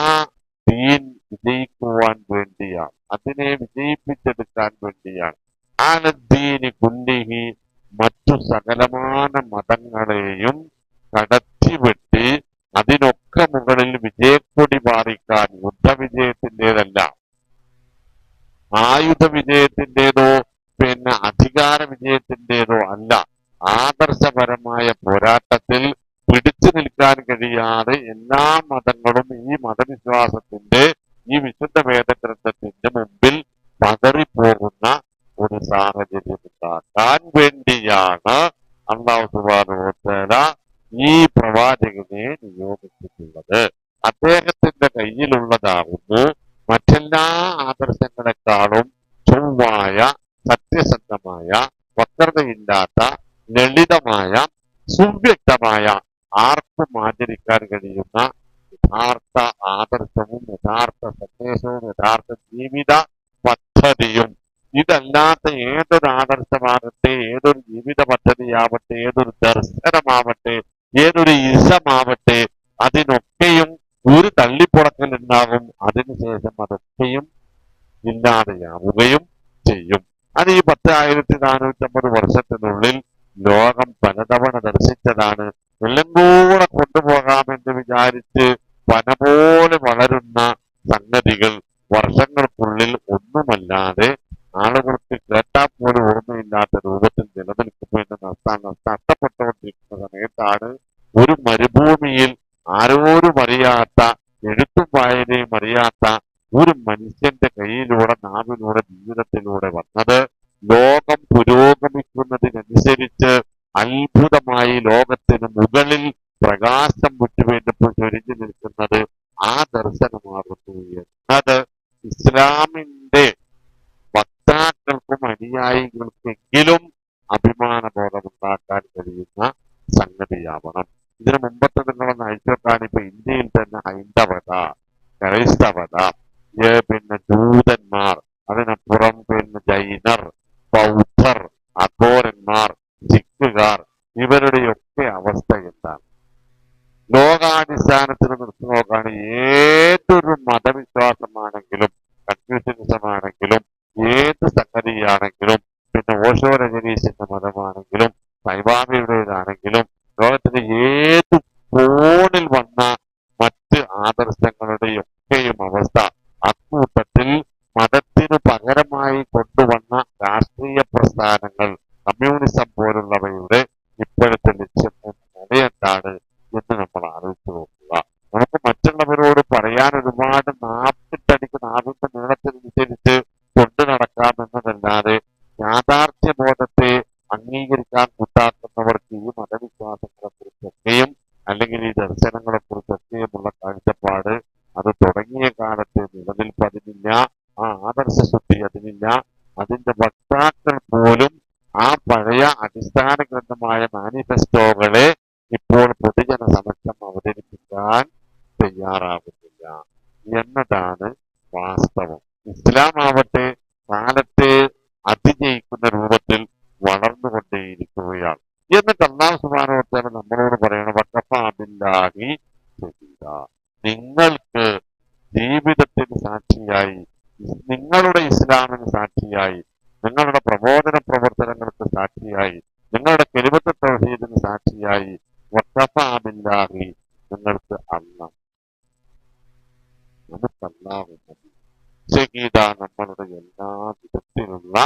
ദീൻ വിജയിക്കുവാൻ വേണ്ടിയാണ്, അതിനെ വിജയിപ്പിച്ചെടുക്കാൻ വേണ്ടിയാണ്. ആലദ്ദീനി കുല്ലിഹി, മറ്റു സകലമാന മതങ്ങളെയും കടത്തിവെട്ടി അതിനൊക്കെ മുകളിൽ വിജയക്കൊടി പാറിക്കാൻ, യുദ്ധവിജയത്തിൻ്റെതല്ല, ആയുധ വിജയത്തിൻ്റെതോ പിന്നെ അധികാര വിജയത്തിൻ്റെതോ അല്ല, ആദർശപരമായ പോരാട്ടത്തിൽ പിടിച്ചു നിൽക്കാൻ കഴിയാതെ എല്ലാ മതങ്ങളും ഈ മതവിശ്വാസത്തിന്റെ ഈ വിശുദ്ധ വേദഗ്രന്ഥത്തിന്റെ മുമ്പിൽ പതറിപ്പോകുന്ന ഒരു സാഹചര്യം ഉണ്ടാക്കാൻ വേണ്ടിയാണ് അല്ലാഹു സുബ്ഹാനഹു വ തആല ഈ പ്രവാചകനെ നിയോഗിച്ചിട്ടുള്ളത്. അദ്ദേഹത്തിന്റെ കയ്യിലുള്ളതാകുന്നു മറ്റെല്ലാ ആദർശങ്ങളെക്കാളും ചൊവ്വായ, സത്യസന്ധമായ, വക്രതയില്ലാത്ത, ലളിതമായ, സുവ്യക്തമായ, ആർക്കും ആചരിക്കാൻ കഴിയുന്ന യഥാർത്ഥ ആദർശവും യഥാർത്ഥ സന്ദേശവും യഥാർത്ഥ ജീവിത പദ്ധതിയും. ഇതല്ലാത്ത ഏതൊരു ആദർശമാകട്ടെ, ഏതൊരു ജീവിത പദ്ധതിയാവട്ടെ, ഏതൊരു ദർശനമാവട്ടെ, ഏതൊരു ഇസമാവട്ടെ, അതിനൊക്കെയും ഒരു തള്ളിപ്പുറക്കൽ ഉണ്ടാകും. അതിനുശേഷം അതൊക്കെയും ഇല്ലാതെയാവുകയും ചെയ്യും. അത് ഈ 10,450 വർഷത്തിനുള്ളിൽ ലോകം പലതവണ ദർശിച്ചതാണ്. എല്ലാം കൂടെ കൊണ്ടുപോകാമെന്ന് വിചാരിച്ച് പന പോലെ വളരുന്ന സംഗതികൾ വർഷങ്ങൾക്കുള്ളിൽ ഒന്നുമല്ലാതെ ആളുകൾക്ക് കേട്ടാൽ പോലും ഓർമ്മയില്ലാത്ത രൂപത്തിൽ നിലനിൽക്കുന്നു എന്ന് നഷ്ടപ്പെട്ടുകൊണ്ടിരിക്കുന്ന സമയത്താണ് ഒരു മരുഭൂമിയിൽ ആരോരും അറിയാത്ത, എഴുത്തും വായനയും അറിയാത്ത ഒരു മനുഷ്യന്റെ കയ്യിലൂടെ, നാവിലൂടെ, ജീവിതത്തിലൂടെ വന്നത്. ലോകം പുരോഗമിക്കുന്നതിനനുസരിച്ച് അത്ഭുതമായി ലോകത്തിന് മുകളിൽ പ്രകാശം വിട്ടുവീണ്ടപ്പോൾ ചൊരിഞ്ഞു നിൽക്കുന്നത് ആ ദർശനമാകുന്നു എന്നത് ഇസ്ലാമിന്റെ വക്താക്കൾക്കും അനുയായികൾക്കെങ്കിലും അഭിമാനബോധമുണ്ടാക്കാൻ കഴിയുന്ന സംഗതിയാവണം. ഇതിനു മുമ്പത്തെ നിങ്ങളൊന്ന് അയച്ചുവെക്കാൻ ഇപ്പൊ ഇന്ത്യയിൽ തന്നെ ഹൈന്ദവത, ക്രൈസ്തവത, പിന്നെ ജൂതന്മാർ, അതിനപ്പുറം പിന്നെ ജൈനർ, ബൗദ്ധർ, അഘോരന്മാർ, സിഖുകാർ, ഇവരുടെയൊക്കെ അവസ്ഥ എന്താണ്? ലോകാടിസ്ഥാനത്തിൽ നിർത്തി നോക്കുകയാണ്. ഏതൊരു മതവിശ്വാസമാണെങ്കിലും, കൺഫ്യൂഷനിസമാണെങ്കിലും, ഏത് സംഗതിയാണെങ്കിലും, പിന്നെ ഓഷോ രജനീശന്റെ മതമാണെങ്കിലും, സൈവാമിയുടേതാണെങ്കിലും, ലോകത്തിന്റെ ഏത് കോണിൽ വന്ന മറ്റ് ആദർശങ്ങളുടെയൊക്കെയും അവസ്ഥ അക്കൂട്ടത്തിൽ മതത്തിനു പകരമായി കൊണ്ടുവന്ന രാഷ്ട്രീയ പ്രസ്ഥാനങ്ങൾ, കമ്മ്യൂണിസം പോലുള്ളവയുടെ ഇപ്പോഴത്തെ ലക്ഷ്യം എന്താണ് എന്ന് നമ്മൾ ആലോചിച്ച് നോക്കുക. നമുക്ക് മറ്റുള്ളവരോട് പറയാൻ ഒരുപാട് നാപ്പിട്ടടിക്ക് നാവിന്റെ നീളത്തിനനുസരിച്ച് കൊണ്ടു നടക്കാമെന്നതല്ലാതെ യാഥാർത്ഥ്യബോധത്തെ അംഗീകരിക്കാൻ കൂട്ടാക്കുന്നവർക്ക് ഈ മതവിശ്വാസങ്ങളെ കുറിച്ചൊക്കെയും അല്ലെങ്കിൽ ഈ ദർശനങ്ങളെ കുറിച്ചൊക്കെയുമുള്ള കാഴ്ചപ്പാട് അത് തുടങ്ങിയ കാലത്ത് നിലനിൽപ്പതിനില്ല. ആ ആദർശ ശുദ്ധി അതിനില്ല. അതിന്റെ വക്താക്കൾ പോലും ആ പഴയ അടിസ്ഥാന ഗ്രന്ഥമായ മാനിഫെസ്റ്റോകളെ ഇപ്പോൾ പൊതുജന സമക്ഷം അവതരിപ്പിക്കാൻ തയ്യാറാകുന്നില്ല എന്നതാണ് വാസ്തവം. ഇസ്ലാം ആവട്ടെ കാലത്തെ അതിജയിക്കുന്ന രൂപത്തിൽ വളർന്നുകൊണ്ടേയിരിക്കുകയാണ്. എന്നിട്ട് അല്ലാഹു സുബ്ഹാനഹു വ തആല നമ്മളോട് പറയണം, വഖഫാ ബില്ലാഹി ഷഹീദ. നിങ്ങൾക്ക് ജീവിതത്തിന് സാക്ഷിയായി, നിങ്ങളുടെ ഇസ്ലാമിന് സാക്ഷിയായി, നിങ്ങളുടെ പ്രബോധന പ്രവർത്തനങ്ങൾക്ക് സാക്ഷിയായി, നിങ്ങളുടെ കലിമത്ത് തൗഹീദിന് സാക്ഷിയായി വഖഫാ ബില്ലാഹി, നിങ്ങൾക്ക് അല്ലാഹ്, നമുക്ക് അല്ലാഹു മതി. ഷഹീദ, നമ്മളുടെ എല്ലാ വിധത്തിലുള്ള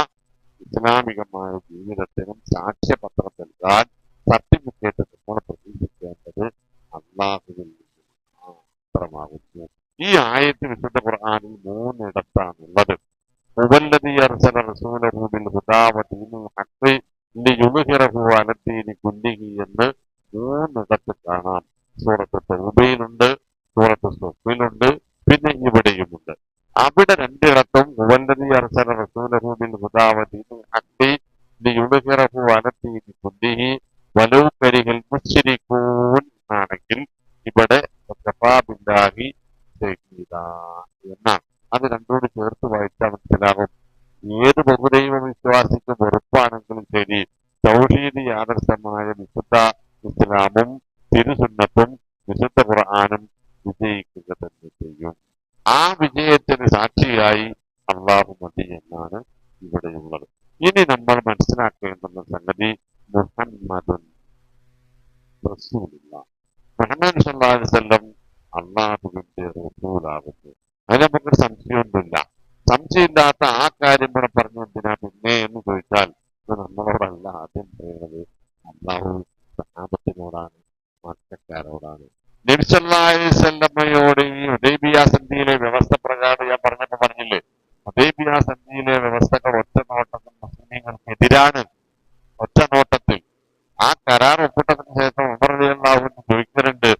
ഇസ്ലാമികമായ ജീവിതത്തിനും സാക്ഷ്യപത്രം നൽകാൻ സർട്ടിഫിക്കറ്റ് നമ്മൾ പ്രതീക്ഷിക്കേണ്ടത് അള്ളാഹുവിൽ നിന്ന് മാത്രമാകുന്നു. ഈ ആയത്ത് വിശുദ്ധ ഖുർആനിൽ 3 ഇടത്താണുള്ളത്. ഹുവല്ലദീ അർസല റസൂലഹു ബിൽ ഹുദാ വദീനിൽ ഹഖ് ലിയുദ്ഹിറഹു അലദ്ദീനി കുല്ലിഹി എന്ന് 3 ഇടത്ത് കാണാം. സൂറത്ത് തൗബയിലുണ്ട്, സൂറത്ത് സഫിലുണ്ട്, പിന്നെ ഇവിടെയുമുണ്ട്. അവിടെ 2 ഇടത്തും ഹുവല്ലദീ അർസല റസൂലഹു ബിൽ ഹുദാ വദീനിൽ ഹഖ് ലിയുദ്ഹിറഹു അലദ്ദീനി കുല്ലിഹി വലൗ കരിഹൽ മുശ്രികൂൻ ആണെങ്കിൽ ഇവിടെ വഖഫാ ബില്ലാഹി ഷഹീദ എന്നാണ്. അത് രണ്ടോട് ചേർത്ത് വായിച്ചാൽ മനസ്സിലാകും. ഏത് ബഹുദൈവ വിശ്വാസിക്ക് വെറുപ്പാണെങ്കിലും ശരി, തൗഹീദി ആദർശമായ വിശുദ്ധ ഇസ്ലാമും തിരുസുന്നത്തും വിശുദ്ധ ഖുർആനും വിജയിക്കുക തന്നെ ചെയ്യും. ആ വിജയത്തിന് സാക്ഷിയായി അള്ളാഹു മതി എന്നാണ് ഇവിടെയുള്ളത്. ഇനി നമ്മൾ മനസ്സിലാക്കേണ്ടുന്ന സംഗതി മുഹമ്മദുൻ റസൂലുള്ളാഹ്, മുഹമ്മദ് സ്വല്ലല്ലാഹു അലൈഹി വസല്ലം അള്ളാഹുവിന്റെ റസൂലാകുന്നു. അതിന് നമുക്കൊരു സംശയമൊന്നുമില്ല. സംശയമില്ലാത്ത ആ കാര്യം ഇവിടെ പറഞ്ഞു എന്തിനാ പിന്നെ എന്ന് ചോദിച്ചാൽ ഇത് നമ്മളോടല്ല ആദ്യം പറയുന്നത്, അള്ളാഹു സഹാബത്തിനോടാണ്, മക്ക ആൾക്കാരോടാണ്. നബി സല്ലല്ലാഹു അലൈഹി വസല്ലമയോട് ഈ ഹുദൈബിയ സന്ധിയിലെ വ്യവസ്ഥ പ്രകാരം ഞാൻ പറഞ്ഞില്ലേ, ഹുദൈബിയ സന്ധിയിലെ വ്യവസ്ഥകൾ ഒറ്റ നോട്ടത്തിൽ മുസ്ലിമീങ്ങൾക്കെതിരാണ്. ഒറ്റ നോട്ടത്തിൽ ആ കരാർ ഒപ്പിട്ടതിന് ശേഷം ഉമർ റളിയല്ലാഹു അൻഹു ചോദിക്കുന്നുണ്ട്,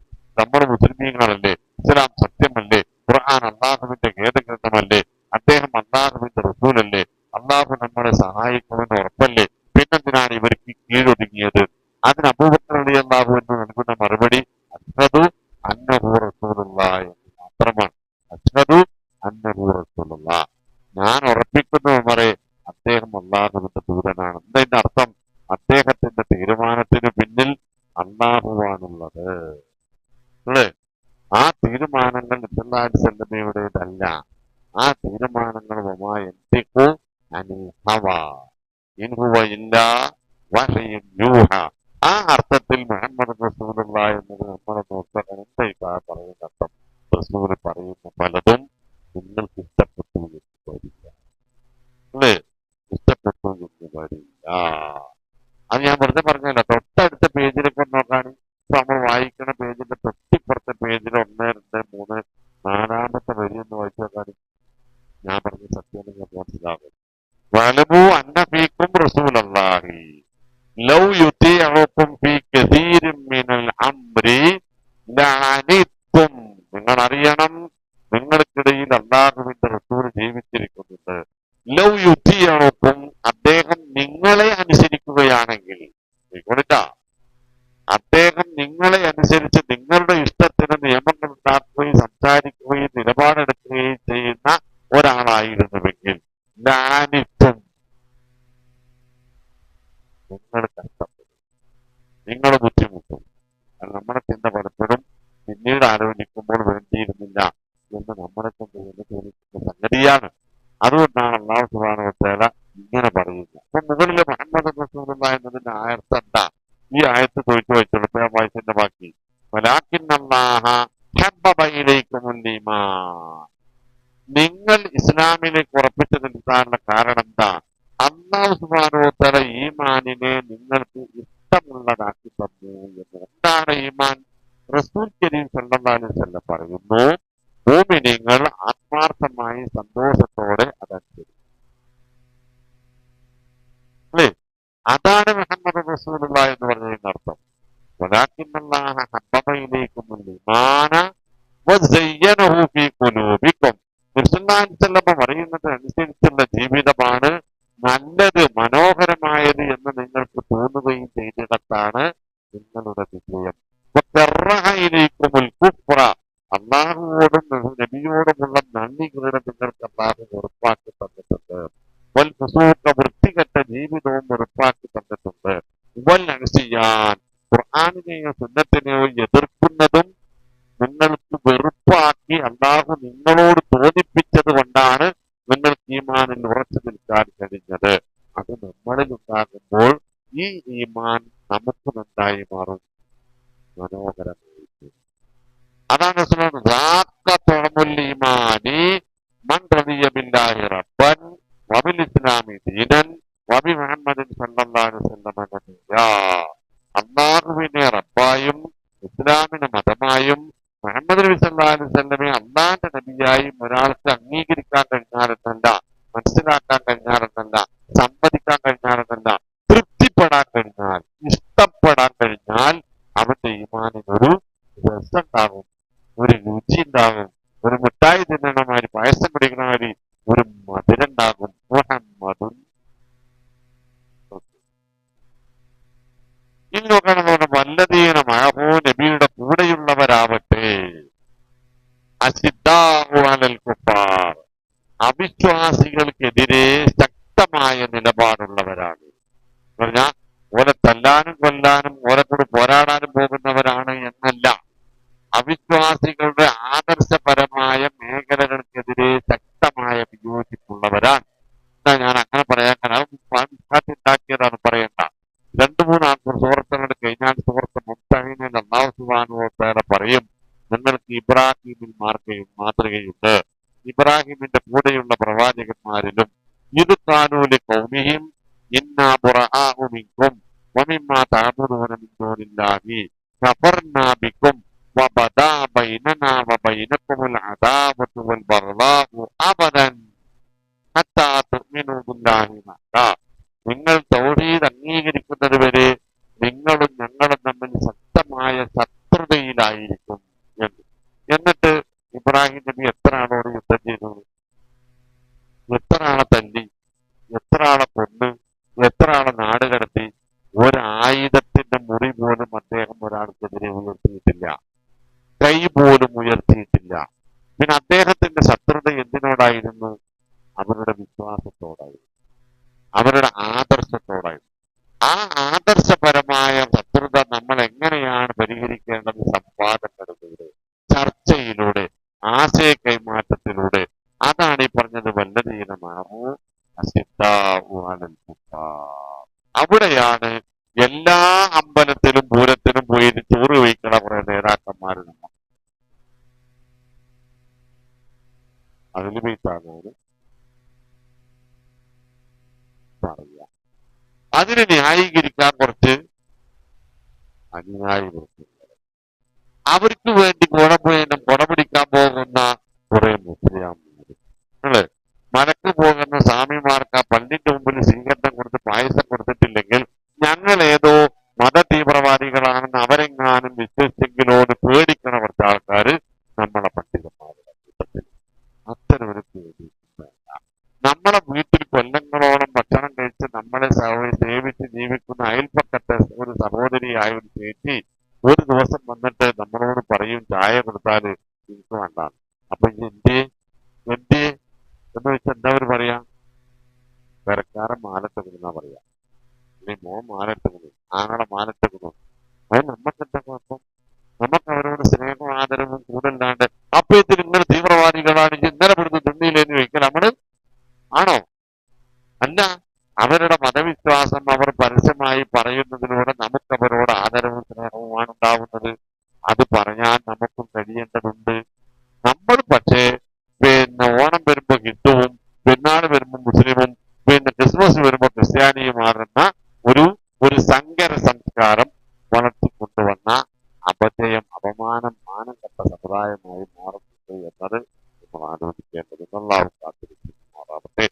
നമ്മൾ മുസ്ലിമീങ്ങളല്ലേ, ഇസ്ലാം സത്യമല്ലേ, ഖുർആൻ അള്ളാഹുവിന്റെ വേദഗ്രന്ഥമല്ലേ, അദ്ദേഹം അള്ളാഹുവിന്റെ റസൂലല്ലേ, അള്ളാഹു നമ്മളെ സഹായിക്കുമെന്ന് ഉറപ്പല്ലേ, പിന്നെന്തിനാണ് ഇവർക്ക് കീഴൊതുങ്ങിയത്? അതിന് അബൂബക്കർ റളിയല്ലാഹു അൻഹു നൽകുന്ന മറുപടി അഷ്ഹദു അന്നഹു റസൂലുള്ളാഹി എന്ന് മാത്രമാണ്. അഷ്ഹദു അന്നഹു റസൂലുള്ളാഹ്, ഞാൻ ഉറപ്പിക്കുന്നു ഉമറേ, അദ്ദേഹം അള്ളാഹുവിന്റെ ദൂതനാണ്. എന്താ അർത്ഥം? അദ്ദേഹത്തിന്റെ തീരുമാനത്തിന് പിന്നിൽ അള്ളാഹുവാണുള്ളത് അല്ലേ? ആ തീരുമാനങ്ങൾ നബി സല്ലല്ലാഹു അലൈഹി വസല്ലമയുടേതല്ല. ആ തീരുമാനങ്ങൾ വമാ യന്തിഖു അനിൽ ഹവാ ഇൻ ഹുവ ഇല്ലാ വഹ്യുൻ യൂഹ. ആ അർത്ഥത്തിൽ മുഹമ്മദ് റസൂലുള്ളാഹി എന്നത് നമ്മൾ നോക്കണം. എന്താ ഈ പറയുന്ന അർത്ഥം? റസൂൽ പറയുന്ന പലതും നിങ്ങൾക്ക് ഇഷ്ടപ്പെട്ടു എന്ന് വരില്ല അല്ലേ? ഇഷ്ടപ്പെട്ടു എന്ന് വരില്ല. അത് ഞാൻ വെറുതെ പറഞ്ഞല്ല. തൊട്ടടുത്ത പേജിലൊക്കെ നോക്കാൻ, ഇപ്പൊ നമ്മൾ വായിക്കുന്ന പേജിന്റെ തൊട്ടിപ്പുറത്തെ പേജിൽ 1, 2, 3, 4ാമത്തെ വരി എന്ന് വായിച്ചു നോക്കാൻ ഞാൻ പറഞ്ഞ സത്യം നിങ്ങൾക്ക് മനസ്സിലാകും. വലബു അന്ന ഫീക്കും റസൂലല്ലാഹി ലൗ യുതീഉക്കും ഫീ കസീരിൻ മിനൽ അംരി ലഅനിത്തും. നിങ്ങൾ അറിയണം, നിങ്ങൾക്കിടയിൽ അല്ലാഹുവിന്റെ റസൂൽ ജീവിച്ചിരിക്കുന്നുണ്ട്. ലൗ യുതീഉക്കും, അദ്ദേഹം നിങ്ങളെ അനുസരിക്കുകയാണെങ്കിൽ, അദ്ദേഹം നിങ്ങളെ അനുസരിച്ച് നിങ്ങളുടെ ഇഷ്ടത്തിന് നിയമങ്ങൾ ഉണ്ടാക്കുകയും സംസാരിക്കുകയും നിലപാടെടുക്കുകയും ചെയ്യുന്ന ഒരാളായിരുന്നുവെങ്കിൽ ലാനിത്തും, നിങ്ങൾ കഷ്ടപ്പെടും, നിങ്ങൾ ബുദ്ധിമുട്ടും. നമ്മളെ ചിന്ത പലപ്പോഴും പിന്നീട് ആലോചിക്കുമ്പോൾ വേണ്ടിയിരുന്നില്ല എന്ന് നമ്മളെ കൊണ്ട് തോന്നിക്കുന്ന സംഗതിയാണ്. അതുകൊണ്ടാണ് അല്ലാഹു സുബ്ഹാനഹു വ തആല ഇങ്ങനെ പറയുന്നത്. അപ്പൊ മുകളിലെ മുഹമ്മദ് റസൂലുള്ളാഹി എന്നതിന്റെ ആയത്ത് എന്താ? ഈ ആയത്ത് ചോദിച്ചു വെച്ചോളൂ. ഞാൻ വായിച്ചതിന്റെ ബാക്കി. വലാകിന്നല്ലാഹ ഹബ്ബബ ഇലൈക്കുമുൽ ഈമാൻ, നിങ്ങൾ ഇസ്ലാമിലേക്ക് ഉറപ്പിച്ചു നിൽക്കാനുള്ള കാരണം എന്താ? അല്ലാഹു സുബ്ഹാനഹു വ തആല ഈമാനിനെ നിങ്ങൾക്ക് ഇഷ്ടമുള്ളതാക്കി തന്നു എന്ന്. എന്താണ് ഈമാൻ? റസൂൽ കരീം സല്ലല്ലാഹു അലൈഹി വസല്ലം പറയുന്നു, മുഅ്മിനീങ്ങൾ ആത്മാർത്ഥമായി സന്തോഷത്തോടെ അതനുസരിക്കും അല്ലേ? അതാണ് മുഹമ്മദ് റസൂലുള്ളാഹി എന്ന് പറഞ്ഞതിന്റെ അർത്ഥം. വലാകിന്നല്ലാഹ ഹബ്ബബ ഇലൈക്കുമുൽ ഈമാന വസയ്യനഹു ഫീ ഖുലൂബിക്കും. നബിസല്ലല്ലാഹു അലൈഹി വസല്ലം പറയുന്നത് അനുസരിച്ചുള്ള ജീവിതമാണ് നല്ലത്, മനോഹരമായത് എന്ന് നിങ്ങൾക്ക് തോന്നുകയും ചെയ്തിടത്താണ് നിങ്ങളുടെ വിജയം. വകറഹ ഇലൈക്കുമുൽ കുഫ്ര, അള്ളാഹുവോടും നബിയോടുമുള്ള നന്ദികേട് നിങ്ങൾക്ക് അള്ളാഹു ഉറപ്പാക്കി തന്നിട്ടുണ്ട്. വൽ ഫുസൂഖ, വൃത്തികെട്ട ജീവിതവും ഉറപ്പാക്കി തന്നിട്ടുണ്ട്. വൽ അൻസിയാൻ, ഖുർആനിനെയോ സുന്നത്തിനെയോ എതിർക്കുന്നതും നിങ്ങൾക്ക് വെറുപ്പാക്കി അള്ളാഹു നിങ്ങളോട് തോന്നിപ്പിച്ചത് കൊണ്ടാണ് നിങ്ങൾക്ക് ഈമാനിൽ ഉറച്ചു നിൽക്കാൻ കഴിഞ്ഞത്. അത് നമ്മളിൽ ഉണ്ടാകുമ്പോൾ ഈ ഈമാൻ നമുക്ക് എന്തായി മാറും? മനോഹരമായിട്ട്. അതാണ് ഈമാനി മൻ റളിയ ബില്ലാഹി റബ്ബൻ വബിൽ ഇസ്ലാമി ദീനൻ വബി മുഹമ്മദിൻ സല്ലല്ലാഹു അലൈഹി വസല്ലം നബിയ്യാ. അല്ലാഹുവിനെ റബ്ബായും ഇസ്ലാമിനെ മതമായും മുഹമ്മദ് നബി സല്ലല്ലാഹു അലൈഹി വസല്ലമയെ അള്ളാന്റെ നബിയായും ഒരാൾക്ക് അംഗീകരിക്കാൻ കഴിഞ്ഞാലെന്നല്ല, മനസ്സിലാക്കാൻ കഴിഞ്ഞാലെന്നല്ല, സമ്മതിക്കാൻ കഴിഞ്ഞാലെന്നല്ല, തൃപ്തിപ്പെടാൻ കഴിഞ്ഞാൽ, ഇഷ്ടപ്പെടാൻ കഴിഞ്ഞാൽ അവന്റെ ഈമാനിനൊരു രസമുണ്ടാകും, ഒരു രുചി ഉണ്ടാകും. ഒരു മിഠായി തിന്നണമാതിരി, പായസം പിടിക്കണ മാതിരി ഒരു മധുരം ഉണ്ടാകും. മുഹമ്മദുൻ ഇനി നോക്കണം, വല്ലതീന മഅഹു, നബിയുടെ കൂടെയുള്ളവരാവട്ടെ, അശിദ്ദാഉ അലൽ കുഫാർ, അവിശ്വാസികൾക്കെതിരെ ശക്തമായ നിലപാടുള്ളവരാണ്. പറഞ്ഞാൽ ഓരെ തല്ലാനും കൊല്ലാനും ഓരെ കൂടെ പോരാടാനും പോകുന്നവരാണ് എന്നല്ല, അവിശ്വാസികളുടെ ആദർശപരമായ മേഖലകൾക്കെതിരെ ശക്തമായ വിയോജിപ്പുള്ളവരാണ്. എന്താ ഞാൻ അങ്ങനെ പറയാൻ ഉണ്ടാക്കിയതാണ് പറയണ്ട. 2-3 സുഹൃത്തുക്കളുടെ കഴിഞ്ഞാൽ സുഹൃത്ത് മുത്തഹിനിൽ അല്ലാഹു സുബ്ഹാനഹു വ തആല പറയും, നിങ്ങൾക്ക് ഇബ്രാഹിമിൽ മാതൃകയുണ്ട്. ഇബ്രാഹിമിന്റെ കൂടെയുള്ള പ്രവാചകന്മാരിലും ഇത് ഖാലൂലി ഖൗമിഹിം ഇന്നാ ബുറആഉ മിൻകും വമിമ്മാ തഅബുദൂന മിൻ ദൂനില്ലാഹി കഫർനാ ബിക്കും വബദാ ബൈനനാ വബൈനകുമുൽ അദാവത്തു വൽ ബഗ്ളാഉ അബദൻ ഹത്താ തുഅ്മിനൂ ബില്ലാഹി വഹദാ. നിങ്ങൾ തൗഹീദ് അംഗീകരിക്കുന്നത് വരെ നിങ്ങളും ഞങ്ങളും തമ്മിൽ ശക്തമായ ശത്രുതയിലായിരിക്കും എന്ന്. എന്നിട്ട് ഇബ്രാഹിം നബി എത്ര ആളോട് യുദ്ധം ചെയ്തു? എത്ര ആളെ തല്ലി? എത്ര ആളെ കൊന്ന്? എത്ര ആളെ നാട് കടത്തി? ഒരായുധത്തിന്റെ മുറി പോലും അദ്ദേഹം ഒരാൾക്കെതിരെ ഉയർത്തിയിട്ടില്ല, കൈ പോലും ഉയർത്തിയിട്ടില്ല. പിന്നെ അദ്ദേഹത്തിന്റെ ശത്രുത എന്തിനോടായിരുന്നു? അവരുടെ വിശ്വാസത്തോടായിരുന്നു, അവരുടെ ആദർശത്തോടായിരുന്നു. ആ ആദർശപരമായ ശത്രുത നമ്മൾ എങ്ങനെയാണ് പരിഹരിക്കേണ്ടത്? സംവാദങ്ങളിലൂടെ, ചർച്ചയിലൂടെ, ആശയ കൈമാറ്റത്തിലൂടെ. അതാണ് ഈ പറഞ്ഞത് വല്ലതീനമാവൂ അസിദ്ധാഉ അലൽ കുഫാർ. അവിടെയാണ് എല്ലാ അമ്പലത്തിലും പൂരത്തിനും പോയിട്ട് ചോറ് വയ്ക്കണ കുറെ നേതാക്കന്മാര് നമ്മൾ അതിൽ പോയിട്ടാണ് പറയുക. അതിനെ ന്യായീകരിക്കാൻ കുറച്ച് അനുയായികളുണ്ട്. അവർക്ക് വേണ്ടി കുട പിടിക്കാൻ പോകുന്ന കുറെ മുസ്ലിംമാര് മലക്ക് പോകുന്ന സ്വാമിമാർക്ക് ആ പള്ളിന്റെ മുമ്പിൽ സ്വീകരണം കൊടുത്ത് പായസം കൊടുത്തിട്ടില്ലെങ്കിൽ ഞങ്ങൾ ഏതോ മത തീവ്രവാദികളാണെന്ന് അവരെങ്ങാനും വിശ്വസിച്ചെങ്കിലോന്ന് പേടിക്കണ കുറച്ച് ആൾക്കാര് നമ്മളെ പണ്ഡിതന്മാരുടെ കൂട്ടത്തിൽ. അത്തരം ഒരു പേടി വേണ്ട. നമ്മളെ വീട്ടിൽ കൊല്ലങ്ങളോളം ഭക്ഷണം കഴിച്ച് നമ്മളെ സേവിച്ച് ജീവിക്കുന്ന അയൽപ്പക്കത്തെ ഒരു സഹോദരിയായ ഒരു ചേച്ചി ഒരു ദിവസം വന്നിട്ട് നമ്മളോട് പറയും ചായ കൊടുത്താല് എനിക്ക് വേണ്ട. അപ്പൊ എന്തേ എന്തേ എന്ന് വെച്ചാൽ എന്താ അവർ പറയാ? പെരക്കാരൻ മാലട്ടെന്നാ പറയാ. അല്ലെങ്കിൽ മോൻ മാലട്ടെന്നു, ആങ്ങളെ മാലട്ടെന്നു. അത് നമ്മക്കെന്താ കുഴപ്പം? നമുക്ക് അവരോട് സ്നേഹവും ആദരവും കൂടുതലാണ്ട് അപ്പൊ ഇത് നിങ്ങൾ തീവ്രവാദികളാണെങ്കിൽ ഇന്നലെ ഇവിടുന്ന് തിന്നിയില്ലെന്ന് ചോദിക്കൽ നമ്മള് ആണോ? അല്ല. അവരുടെ മതവിശ്വാസം അവർ പരസ്യമായി പറയുന്നതിലൂടെ നമുക്ക് അവരോട് ആദരവും സ്നേഹവുമാണ് ഉണ്ടാവുന്നത്. അത് പറയാൻ നമുക്കും കഴിയേണ്ടതുണ്ട്. നമ്മൾ പക്ഷേ ഓണം വരുമ്പോ ഹിന്ദുവും, പെരുന്നാൾ വരുമ്പോ മുസ്ലിമും, ക്രിസ്മസ് വരുമ്പോ ക്രിസ്ത്യാനിയുമാകുന്ന ഒരു ഒരു സങ്കര സംസ്കാരം വളർത്തിക്കൊണ്ടുവന്ന അപജയം, അപമാനം, മാനം കെട്ട സമുദായമായി മാറുന്നുണ്ട് എന്നത് നമ്മൾ ആലോചിക്കേണ്ടത്. അല്ലാഹു കാത്തിരിക്കുമാറാവട്ടെ.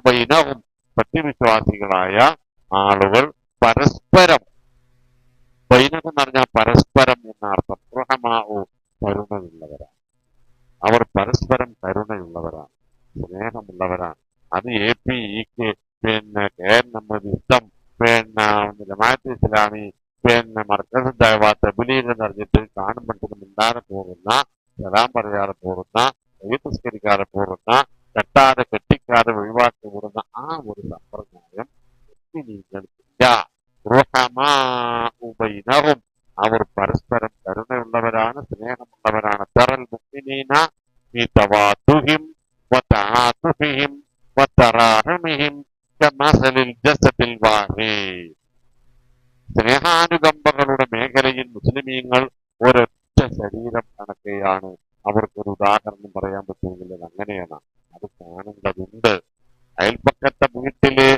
ബൈനഹും, സത്യവിശ്വാസികളായ ആളുകൾ പരസ്പരം, ബൈനഹും എന്ന് പറഞ്ഞാൽ പരസ്പരം എന്ന അർത്ഥം. റുഹമാഉ, കരുണയുള്ളവരാണ്. അവർ പരസ്പരം കരുണയുള്ളവരാണ്, സ്നേഹമുള്ളവരാണ്. അത് APEK, KNM, ഇസ്ലം, ജമാഅത്ത് ഇസ്ലാമി, മർക്കസ് ദഅവ, തബ്ലീഗ് എന്ന് പറഞ്ഞിട്ട് കാണുമ്പോഴത്തേക്ക് മിണ്ടാതെ പോകുന്ന, സലാം പറയാതെ പോകുന്ന, നിസ്കരിക്കാതെ പോകുന്ന, കെട്ടാതെ കെട്ടിക്കാതെ ഒഴിവാക്കി കൂടുന്ന ആ ഒരു സമ്പ്രദായം മുസ്ലിമീങ്ങൾക്കില്ല. റുഹമാഉ ബൈനഹും, അവർ പരസ്പരം കരുണയുള്ളവരാണ്, സ്നേഹമുള്ളവരാണ്. തറൽ മുഅ്മിനീന ഫീ തവാദുഹിം വതആതുഫിഹിം വതറാഹുമിഹിം കമസലിൽ ജസദിൽ വാഹിദ്. സ്നേഹാനുകമ്പകളുടെ മേഖലയിൽ മുസ്ലിമീങ്ങൾ ഒരൊറ്റ ശരീരം കണക്കെയാണ്. അവർക്കൊരു ഉദാഹരണം പറയാൻ പറ്റുമെങ്കിൽ അത് അങ്ങനെയാണ്. അത് കാണേണ്ടതുണ്ട്. അയൽപ്പക്കത്തെ വീട്ടില്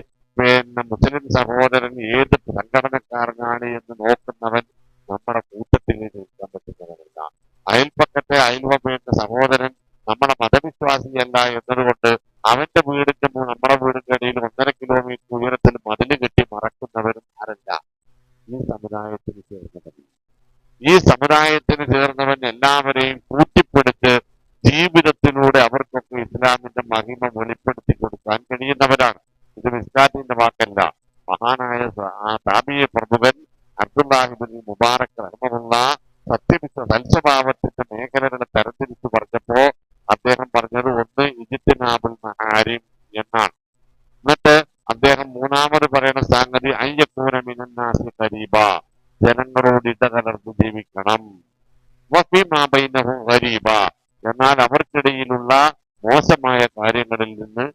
മുസ്ലിം സഹോദരൻ ഏത് സംഘടനക്കാരനാണ് എന്ന് നോക്കുന്നവൻ നമ്മുടെ കൂട്ടത്തിൽ നിൽക്കാൻ പറ്റുന്നവരല്ല. അയൽപ്പക്കത്തെ അയൽവമ്മയുടെ സഹോദരൻ നമ്മുടെ മതവിശ്വാസിയല്ല എന്നതുകൊണ്ട് അവന്റെ വീടിന്റെ നമ്മുടെ വീടിന്റെ ഇടയിൽ 1.5 കിലോമീറ്റർ ഉയരത്തിൽ മതില് കെട്ടി മറക്കുന്നവരും ആരല്ല? ഈ സമുദായത്തിന് ചേർന്നവൻ. ഈ സമുദായത്തിന് ചേർന്നവൻ എല്ലാവരെയും കൂട്ടിപ്പിടിച്ച് ജീവിതത്തിലൂടെ അവർക്കൊക്കെ ഇസ്ലാമിന്റെ മഹിമ വെളിപ്പെടുത്തി കൊടുക്കാൻ കഴിയുന്നവരാണ്. ഇത് മിസ്കാത്തിന്റെ വാക്കല്ല. മഹാനായ താബിഈ പ്രമുഖൻ അബ്ദുല്ലാഹിബ്ൻ മുബാറക് റഹ്മഹുള്ള സൽസ്വഭാവത്തിന്റെ മേഖലകളെ തരംതിരിച്ചു പറഞ്ഞപ്പോ അദ്ദേഹം പറഞ്ഞത് ഒന്ന് ഇജ്തിനാബുൽ മഹാരിം എന്നാണ്. എന്നിട്ട് അദ്ദേഹം മൂന്നാമത് പറയുന്ന സംഗതി അയ്യക്കൂന മിനന്നാസി ഖരീബ, ജനങ്ങളോട് ഇടകലർന്ന് ജീവിക്കണം. വഫീമാ ബൈനഹു ഖരീബ, എന്നാൽ അവർക്കിടയിലുള്ള മോശമായ കാര്യങ്ങളിൽ നിന്ന്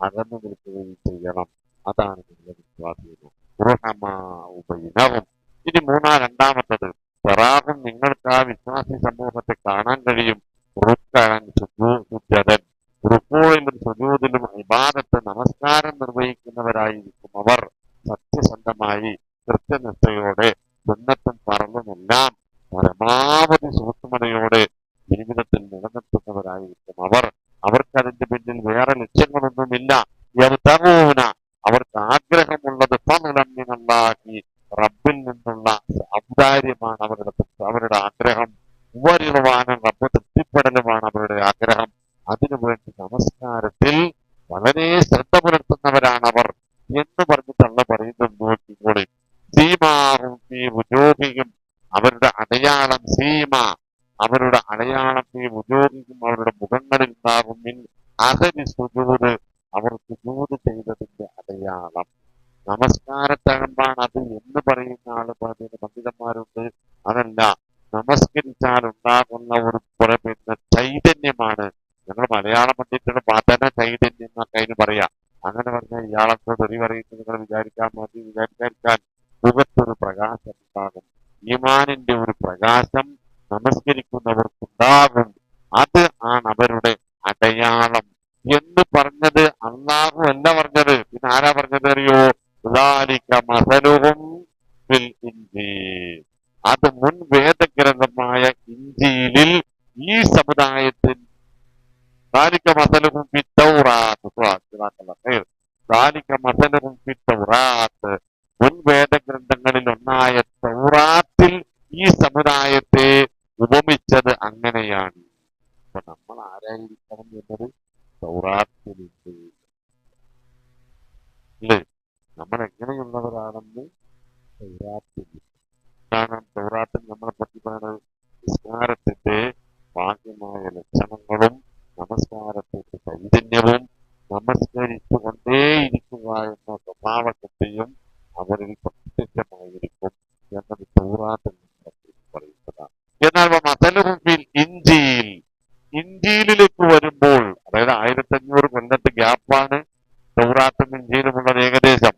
അകന്നു നിൽക്കുകയും ചെയ്യണം. അതാണ് നിങ്ങളുടെ വിശ്വാസികൾ. റുഹമാഉ ബൈനഹും. ഇനി രണ്ടാമത്തത് തറാഹും, നിങ്ങൾക്ക് ആ വിശ്വാസി സമൂഹത്തെ കാണാൻ കഴിയും. റുക്കഅൻ സുജൂദൻ, റുകൂഇലും സുജൂദിലും ഇബാദത്ത്, നമസ്കാരം നിർവഹിക്കുന്നവരായിരിക്കും അവർ. സത്യസന്ധമായി കൃത്യനിഷ്ഠയോടെ സുന്നത്ത് യബ്തഗൂന അവർക്ക് ആഗ്രഹമുള്ളത് ഫളലൻ മിനല്ലാഹി റബ്ബിൽ നിന്നുള്ള ഔദാര്യമാണ് അവരുടെ ആഗ്രഹം. വരിളവാനും റബ്ബ് തൃപ്തിപ്പെടലുമാണ് അവരുടെ ആഗ്രഹം. അതിനുവേണ്ടി നമസ്കാരത്തിൽ വളരെ ശ്രദ്ധ പുലർത്തുന്നവരാണ് അവർ എന്ന് പറഞ്ഞിട്ടുള്ള പറയുന്നത് നോക്കിക്കോളി. സീമാഹും ഫീ വുജൂഹിഹിം അവരുടെ അടയാളം സീമ അവരുടെ അടയാളം ഫീ വുജൂഹിഹിം അവരുടെ മുഖങ്ങളിൽ ഉണ്ടാകും. മിൻ അസരി സുജൂദ് അവർ സുജൂദ് ചെയ്തതിന്റെ അടയാളം. നമസ്കാരത്തകമ്പാണ് അത് എന്ന് പറയുന്ന പണ്ഡിതന്മാരുണ്ട്. അതല്ല, നമസ്കരിച്ചാൽ ഉണ്ടാകുന്ന ഒരു പിന്നെ ചൈതന്യമാണ്. ഞങ്ങൾ മലയാളം പണ്ഡിറ്റുകൾ പതന ചൈതന്യം എന്നൊക്കെ അതിന് പറയാം. അങ്ങനെ പറഞ്ഞാൽ ഇയാളെന്തോ തെറി പറയുന്നത് നിങ്ങൾ വിചാരിക്കാൻ മുഖത്തൊരു പ്രകാശം ഉണ്ടാകും. ഈമാനിന്റെ ഒരു പ്രകാശം നമസ്കരിക്കുന്നവർക്കുണ്ടാകും. അത് ആണ് അവരുടെ അടയാളം എന്ന് പറഞ്ഞത് അള്ളാഹു അല്ല പറഞ്ഞത്. പിന്നെ ആരാ പറഞ്ഞത് അറിയോ? ذَلِكَ مَثَلُهُمْ فِي الْإِنْجِيلِ അത് മുൻ വേദഗ്രന്ഥമായ ഇഞ്ചീലിൽ ഈ സമുദായത്തിൽ ذَلِكَ مَثَلُهُمْ فِي التَّوْرَاةِ ذَلِكَ مَثَلُهُمْ فِي التَّوْرَاةِ മുൻ വേദഗ്രന്ഥങ്ങളിൽ ഒന്നായ തൗറാത്തിൽ ഈ സമുദായത്തെ ഉപമിച്ചത് അങ്ങനെയാണ്. അപ്പൊ നമ്മൾ ആരായിരിക്കണം എന്നത് തൗറാത്തിലുണ്ട് അല്ലേ? നമ്മൾ എങ്ങനെയുള്ളവരാണെന്ന് തൗറാത്തിൽ. കാരണം തൗറാത്തിൽ നമ്മളെ പറ്റി പറയുന്നത് നിസ്കാരത്തിന്റെ ഭാഗ്യമായ ലക്ഷണങ്ങളും നമസ്കാരത്തിന്റെ ചൈതന്യവും നമസ്കരിച്ചു കൊണ്ടേയിരിക്കുക എന്ന സ്വഭാവത്തെയും അവരിൽ പ്രത്യക്ഷമായിരിക്കും എന്നത് തൗറാത്തിൽ പറയുന്നതാണ്. എന്നാൽ മസലുഹും ഫിൽ ഇഞ്ചീൽ ഇഞ്ചീലിലേക്ക് വരുമ്പോൾ, അതായത് 1500 കൊല്ലത്തെ ഗ്യാപ്പാണ് തൗറാത്തും ഇഞ്ചീലുമുള്ളത് ഏകദേശം.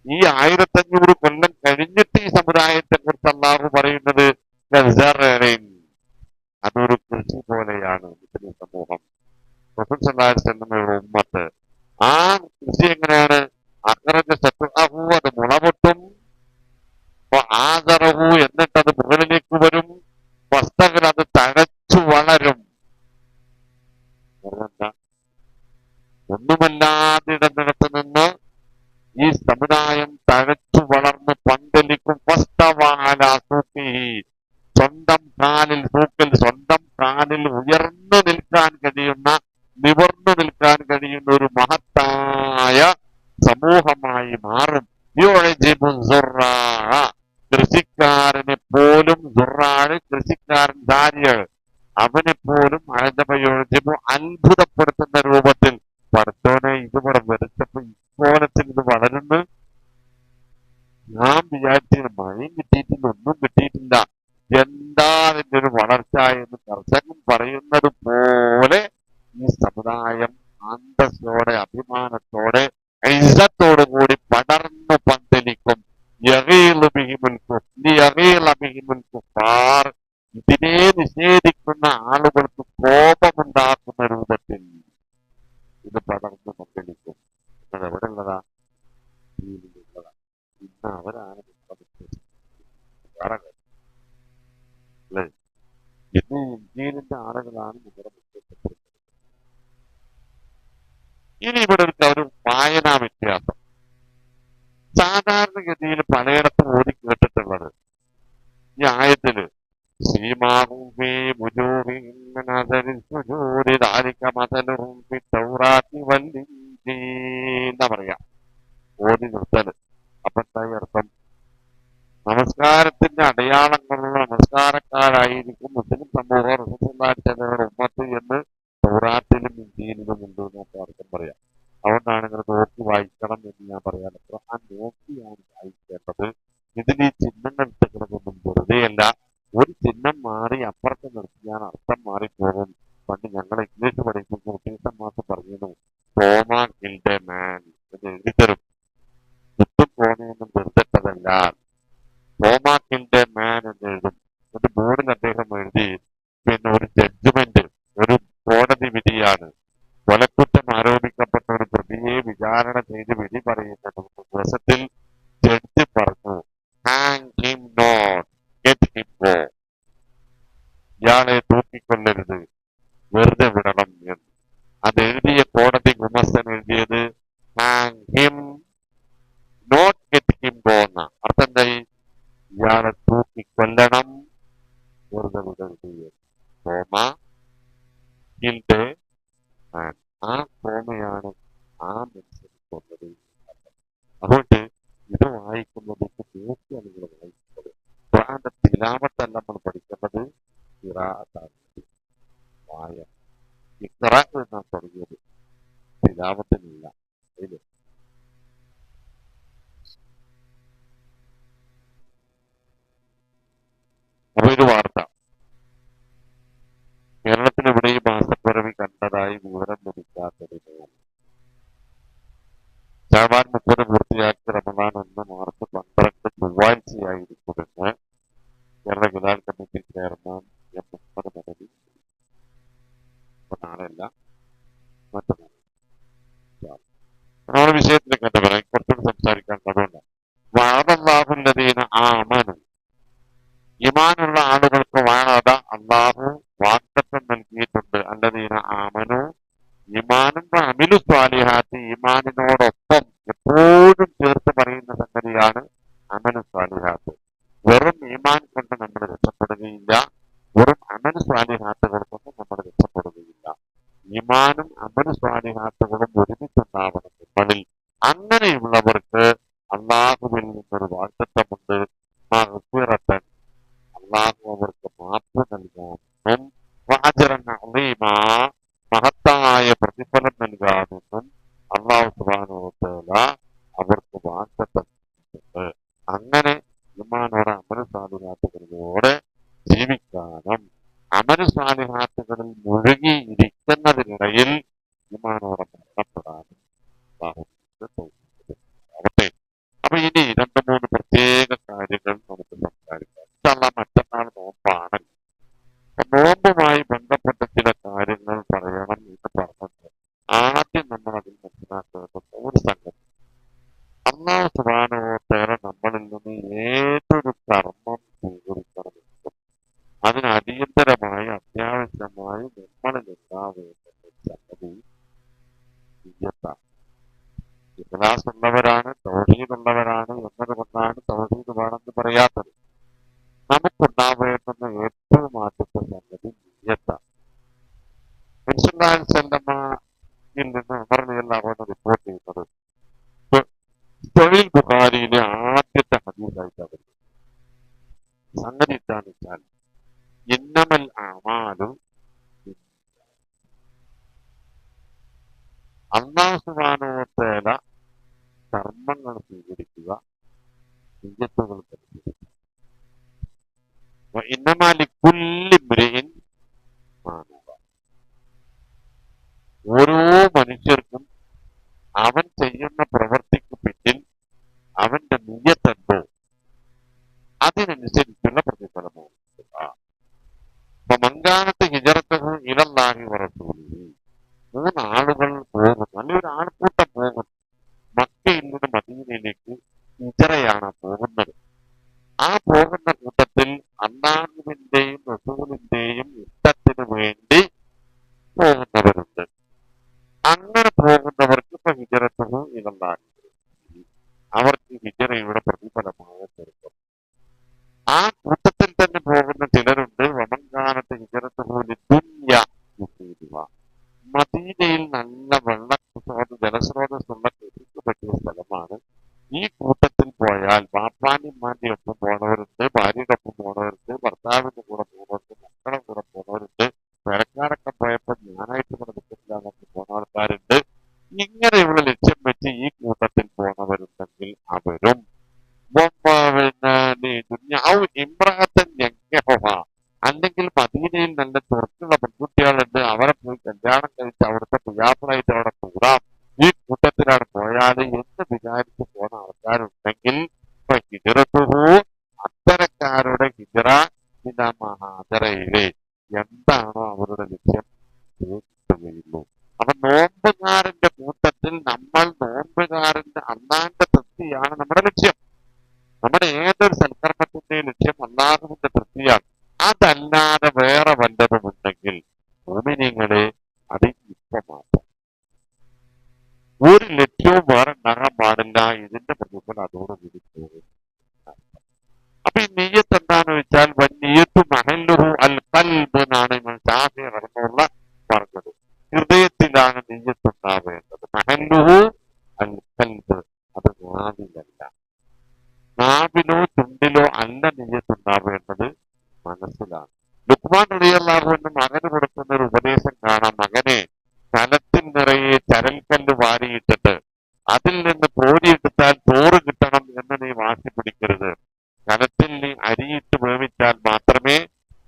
ഈ 1500 കൊല്ലം കഴിഞ്ഞിട്ട് ഈ സമുദായത്തെ കുറിച്ച് അല്ലാഹു പറയുന്നത് അതൊരു കൃഷി പോലെയാണ്. മുസ്ലിം സമൂഹം റസൂൽ സല്ലല്ലാഹു അലൈഹി വസല്ലമയുടെ ഉമ്മത്ത് ആ കൃഷി എങ്ങനെയാണ്? അഖറജ ശത്അഹു അത് മുളപൊട്ടും, ആദറഹു എന്നിട്ടത് മുകളിലേക്ക് വരും, വസ്തഗ്ന അത് തഴച്ചു വളരും. ഒന്നുമല്ലാതിടന്നിടത്ത് നിന്ന് ഈ സമുദായം തഴച്ചു വളർന്ന് പന്തലിക്കും. സ്വന്തം കാലിൽ ഉയർന്നു നിൽക്കാൻ കഴിയുന്ന, നിവർന്നു നിൽക്കാൻ കഴിയുന്ന ഒരു മഹത്തായ സമൂഹമായി മാറും. കൃഷിക്കാരനെ പോലും കൃഷിക്കാരൻ ദാരിയ് അവനെ പോലും അത്ഭുതപ്പെടുത്തുന്ന രൂപത്തിൽ പടത്തോനെ ഇതിവിടെ വെറുത്തപ്പോ ഇക്കോലത്തിൽ ഇത് വളരുന്നു. ഞാൻ വിചാരിച്ചില്ല, മഴയും കിട്ടിയിട്ടില്ല, ഒന്നും കിട്ടിയിട്ടില്ല, എന്താ അതിന്റെ ഒരു വളർച്ച എന്ന് കർഷകൻ പറയുന്നത് പോലെ ഈ സമുദായം അന്തസ്സോടെ, അഭിമാനത്തോടെ, ഇസ്സത്തോടു കൂടി പടർന്നു പന്തലിക്കും. ഇതിനെ നിഷേധിക്കുന്ന ആളുകൾക്ക് കോപമുണ്ടാക്കുന്ന രൂപത്തിൽ ഇത് പടർന്നു പന്തലിക്കും. അത് എവിടെ ഉള്ളതാ? ഉള്ളതാ. ഇന്ന് അവരാണ് അല്ലേ? ഇന്ന് ഇന്ത്യയിലെ ആളുകളാണ് നമ്മുടെ മുഖ്യപ്പെട്ടത്. ഇനി ഇവിടെ ഒരു വായനാ വ്യത്യാസം. സാധാരണഗതിയിൽ പലയിടത്തും ഓതി കേട്ടിട്ടുള്ളത് ഈ ആയത്തില് എന്താ പറയാ ഓതി നിർത്തല്. അപ്പൊ എന്തായി അർത്ഥം? നമസ്കാരത്തിന്റെ അടയാളങ്ങളുള്ള നമസ്കാരക്കാരായിരിക്കും മുസ്ലിം സമൂഹം റസൂലുള്ളാഹിയുടെ ഉമ്മത്ത് എന്ന് തൗറാത്തിലും ഇഞ്ചീലിലും ഉണ്ട് എന്നൊക്കെ അർത്ഥം പറയാം. അതുകൊണ്ടാണ് ഇങ്ങനെ നോക്കി വായിക്കണം എന്ന് ഞാൻ പറയാൻ. ആ നോക്കിയാണ് വായിക്കേണ്ടത്. ഇതിൽ ഈ ചിഹ്നങ്ങൾ ഇട്ടുകിടക്കൊന്നും വെറുതെയല്ല. ഒരു ചിഹ്നം മാറി അപ്പുറത്ത് നിർത്തിയാൽ അർത്ഥം മാറിപ്പോകും. പണ്ട് ഞങ്ങൾ ഇംഗ്ലീഷ് പഠിക്കുമ്പോൾ ടീച്ചർ മാസം പറഞ്ഞിരുന്നു, തോമാ കിൽഡ് എ മാൻ എന്ന് എഴുതിത്തരും. ചുറ്റും പോണെയൊന്നും വെറുതെട്ടതല്ല, തോമാ കിൽഡ് എ മാൻ എന്ന് എഴുതും. എന്നിട്ട് ബോർഡിൽ അദ്ദേഹം എഴുതി, പിന്നെ ഒരു ജഡ്ജ്മെന്റ്, ഒരു കോടതി വിധിയാണ്, കൊലക്കുറ്റം ആരോപിക്കപ്പെട്ട ഒരു പ്രതിയെ വിചാരണ ചെയ്ത് വിധി പറയുന്ന ദിവസത്തിൽ ജഡ്ജി പറഞ്ഞു, hang him not, get him go, ഇയാളെ തൂക്കിക്കൊല്ലരുത്, വെറുതെ വിടണം എന്ന്. അത് എഴുതിയ കോടതി ഗുമസ്തൻ എഴുതിയത് എന്ന അർത്ഥം എന്തായി? ഇയാളെ തൂക്കിക്കൊല്ലണം, വെറുതെ വിടരുത്. കോമ കിൽഡ് മാൻ. ആ കോമയാണ് ആ മനുഷ്യനെ കൊന്നത്. അതുകൊണ്ട് ഇത് വായിക്കുമ്പോൾ ദേഷ്യാണ് നിങ്ങൾ വായിക്കുന്നത്. ഖുർആന്റെ തിലാവത്തല്ല നമ്മൾ പഠിക്കേണ്ടത്, ഖിറാഅത്താണ്. വായ ഇഖ്റ എന്നാണ് തുടങ്ങിയത്, തിലാവത്തിനില്ല. അതില് അപ്പൊ ഇത് വാർത്ത കേരളത്തിലെവിടെ ഈ മാസപ്പിറവി കണ്ടതായി വിവരം ലഭിക്കാത്തതിനാൽ ശഅബാൻ 30 പൂർത്തിയാക്കി റമദാൻ 1 മാർച്ച് 12 ചൊവ്വാഴ്ചയായിരിക്കുമെന്ന് Kerala Hilal committee chairman M Muhammad Madani. അപ്പൊ നാളെയല്ല, മറ്റന്നാൾ. നമ്മുടെ വിഷയത്തിലേക്ക് എന്താ പറയാം, കുറച്ചുകൂടി സംസാരിക്കാൻ അതുകൊണ്ട് വാദല്ലാഹുല്ലദീന ആമനു, ഇമാനുള്ള ആളുകൾക്ക് വാഴ അള്ളാഹു വാഗ്ദത്തം നൽകിയിട്ടുണ്ട്. അല്ലദീന ആമനു, ഇമാനും അമിലു സ്വാലിഹാത്തി, ഇമാനിനോടൊപ്പം എപ്പോഴും ചേർത്ത് പറയുന്ന സംഗതിയാണ് അമലു സ്വാലിഹാത്ത്. വെറും ഈമാൻ കൊണ്ട് നമ്മൾ രക്ഷപ്പെടുകയില്ല, വെറും അമലു സ്വാലിഹാത്തുകൾ കൊണ്ട് നമ്മൾ രക്ഷപ്പെടുകയില്ല. ഈമാനും അമലു സ്വാലിഹാത്തുകളും ഒരുമിച്ചുണ്ടാവണം നമ്മളിൽ. അങ്ങനെയുള്ളവർക്ക് അള്ളാഹുവിൽ നിന്നൊരു വാഗ്ദത്തമുണ്ട്. മഗ്ഫിറത്തൻ, അള്ളാഹു അവർക്ക് മാപ്പ് നൽകാമെന്നും വഅജ്റൻ അളീമാ, മഹത്തായ പ്രതിഫലം നൽകാമെന്നും അള്ളാഹു സുബ്ഹാനഹു വ തആല അവർക്ക് വാഗ്ദത്തം നൽകിയിട്ടുണ്ട്. അങ്ങനെ ഈമാനോടെ അമല സാലിഹാത്തുകളിലൂടെ ജീവിക്കാനും അമല സാലിഹാത്തുകളിൽ മുഴുകിയിരിക്കുന്നതിനിടയിൽ ഈമാനോടെ മരണപ്പെടാനും അള്ളാഹു ആവട്ടെ. അപ്പൊ ഇനി രണ്ട് മൂന്ന് പ്രത്യേക കാര്യങ്ങൾ നമുക്ക് സംസാരിക്കാം. ഇൻഷാല്ലാ മറ്റന്നാൾ നോമ്പാണ്. നോമ്പുമായി ബന്ധപ്പെട്ട ചില കാര്യങ്ങൾ പറയണം എന്ന് പറഞ്ഞിട്ട് ആദ്യം നമ്മൾ അതിൽ മനസ്സിലാക്കേണ്ട ഒരു സംഗതി, അല്ലാഹു സുബ്ഹാനഹു വ തആല നമ്മളിൽ നിന്ന് ഏതൊരു കർമ്മം സ്വീകരിക്കണമെന്നും അതിന് അടിയന്തരമായി അത്യാവശ്യമായി നമ്മളിൽ ഉണ്ടാവേണ്ട സംഗതി നിയ്യത്താണ്. ഇഖ്ലാസ് ഉള്ളവരാണ്, തൗഹീദ് ഉള്ളവരാണ് എന്നതുകൊണ്ടാണ് തൗഹീദ് വേണമെന്ന് പറയാത്തത്. നമുക്കുണ്ടാവേണ്ടുന്ന ഏറ്റവും ആദ്യത്തെ സംഗതി നിയ്യത്താണ്. നബി സല്ലല്ലാഹു അലൈഹി വസല്ലമയിൽ നിന്ന് ഉമർ റളിയല്ലാഹു അൻഹു റിപ്പോർട്ട് ചെയ്യുന്നത് സഹീഹ് ബുഖാരിയിലെ ആദ്യത്തെ ഹദീസായിട്ടാണ് വരുന്നത്. സംഗതി എന്താണെന്ന് വെച്ചാൽ ഇന്നമൽ അഅ്മാലു, അല്ലാഹു സുബ്ഹാനഹു വ തആല കർമ്മങ്ങൾ സ്വീകരിക്കുക നിയ്യത്തുകൾക്കനുസരിച്ച്. വഇന്നമാ ലികുല്ലി ഇംറിഇൻ മാ നവ, ഓരോ മനുഷ്യർക്കും അവൻ ചെയ്യുന്ന പ്രവൃത്തിക്ക് പിന്നിൽ അവന്റെ നിയ്യത്തുണ്ടോ അതിനനുസരിച്ചുള്ള പ്രതിഫലമാണ് കിട്ടുക. അപ്പൊ മങ്കാനത്ത് ഹിജറത്തുഹു ഇലല്ലാഹി വറസൂലിഹി, മൂന്നാളുകൾ പോകും, നല്ലൊരു ആൾക്കൂട്ടം പോകും. മക്കയിൽ നിന്ന് മദീനയിലേക്ക് ഹിജറയാണ് പോകുന്നത്. ആ പോകുന്ന കൂട്ടത്തിൽ അല്ലാഹുവിന്റെയും റസൂലിന്റെയും ഇഷ്ടത്തിന് വേണ്ടി പോകുന്നവരുണ്ട്. അങ്ങനെ പോകുന്നവർക്ക് ഇപ്പൊ ഹിജറത്തുഹു ഇലല്ലാഹി, അവർക്ക് ഹിജറയുടെ പ്രതിഫലമായ ചെറുപ്പം. ആ കൂട്ടത്തിൽ തന്നെ പോകുന്ന ചിലരുണ്ട്. വമങ്കാനത്ത് ഹിജറത്തുഹു ലിദുനിയ യുസീബുഹ, മദീനയിൽ നല്ല ജലസ്രോതസ്സുള്ള കൃഷിക്ക് പറ്റിയ സ്ഥലമാണ്. ഈ കൂട്ടത്തിൽ പോയാൽ ബാപ്പാനിമാന്റെ ഒപ്പം പോണവരുണ്ട്, ഭാര്യയുടെ ഒപ്പം പോണവരുണ്ട്, ഭർത്താവിന്റെ കൂടെ പോകുന്നവരുണ്ട്, മക്കളുടെ കൂടെ പോകുന്നവരുണ്ട്, പെരക്കാരൊക്കെ പോയപ്പോൾ ഞാനായിട്ട് ഇവിടെ നിൽക്കില്ല എന്നൊക്കെ പോകുന്ന ആൾക്കാരുണ്ട്. ഇങ്ങനെയുള്ള ലക്ഷ്യം വെച്ച് ഈ കൂട്ടത്തിൽ പോണവരുണ്ടെങ്കിൽ അവരും ഇമ്രാത്തൻ യൻകിഹുഹ, അല്ലെങ്കിൽ മദീനയിൽ നല്ല ചുറുക്കുള്ള പെൺകുട്ടികളുണ്ട്, അവരെ പോയി കല്യാണം കഴിച്ച് അവിടുത്തെ പുയ്യാപ്പിളായിട്ട് അവിടെ കൂടാം, ഈ കൂട്ടത്തിലാണ് പോയാൽ എന്ന് വിചാരിച്ച് പോണ ആൾക്കാരുണ്ടെങ്കിൽ ഇപ്പൊ ഹിജറത്തുഹു, അത്തരക്കാരുടെ ഹിജറ ഇലാ മഹാജറയിലെ എന്താണോ അവരുടെ ലക്ഷ്യം കിട്ടുകയുള്ളൂ. അപ്പൊ നോമ്പുകാരന്റെ കൂട്ടത്തിൽ നമ്മൾ നോമ്പുകാരന്റെ അള്ളാന്റെ തൃപ്തിയാണ് നമ്മുടെ ലക്ഷ്യം. നമ്മുടെ ഏതൊരു സൽക്കർമ്മത്തിന്റെ ലക്ഷ്യം അള്ളാഹുവിന്റെ തൃപ്തിയാണ്. അതല്ലാതെ വേറെ വല്ലതുമുണ്ടെങ്കിൽ മോമിനീങ്ങളെ അത് ഇപ്പൊ മാറ്റാം. ഒരു ലക്ഷ്യവും വേറെ ഉണ്ടാകാൻ പാടില്ല. ഇതിന്റെ പ്രതിഫലം അതോടുകൂടി പോകും. വെച്ചാൽ വന്നിയത്തു മഹല്ലുഹു അൽ ഖൽബ് എന്നാണ് ഇമാം ശാഫിഈ റഹിമഹുള്ള പറഞ്ഞത്. ഹൃദയത്തിലാണ് നിയ്യത്തുണ്ടാവേണ്ടത്. മഹല്ലുഹു അൽ ഖൽബ്, അത് നാവിലല്ല. നാവിലോ ചുണ്ടിലോ അല്ല നിയ്യത്തുണ്ടാവേണ്ടത്, മനസ്സിലാണ്. ലുക്മാൻ റളിയല്ലാഹു അൻഹു മകന് കൊടുക്കുന്ന ഒരു ഉപദേശം കാണാം. മകനെ, കലത്തിൽ നിറയെ ചരൽക്കല്ല് വാരിയിട്ടിട്ട് അതിൽ നിന്ന് കോരിയെടുത്താൽ ചോറ് കിട്ടണം എന്ന് നീ വാശി പിടിക്കരുത്. കലത്തിൽ നീ അരിയിട്ട് വേവിച്ചാൽ മാത്രമേ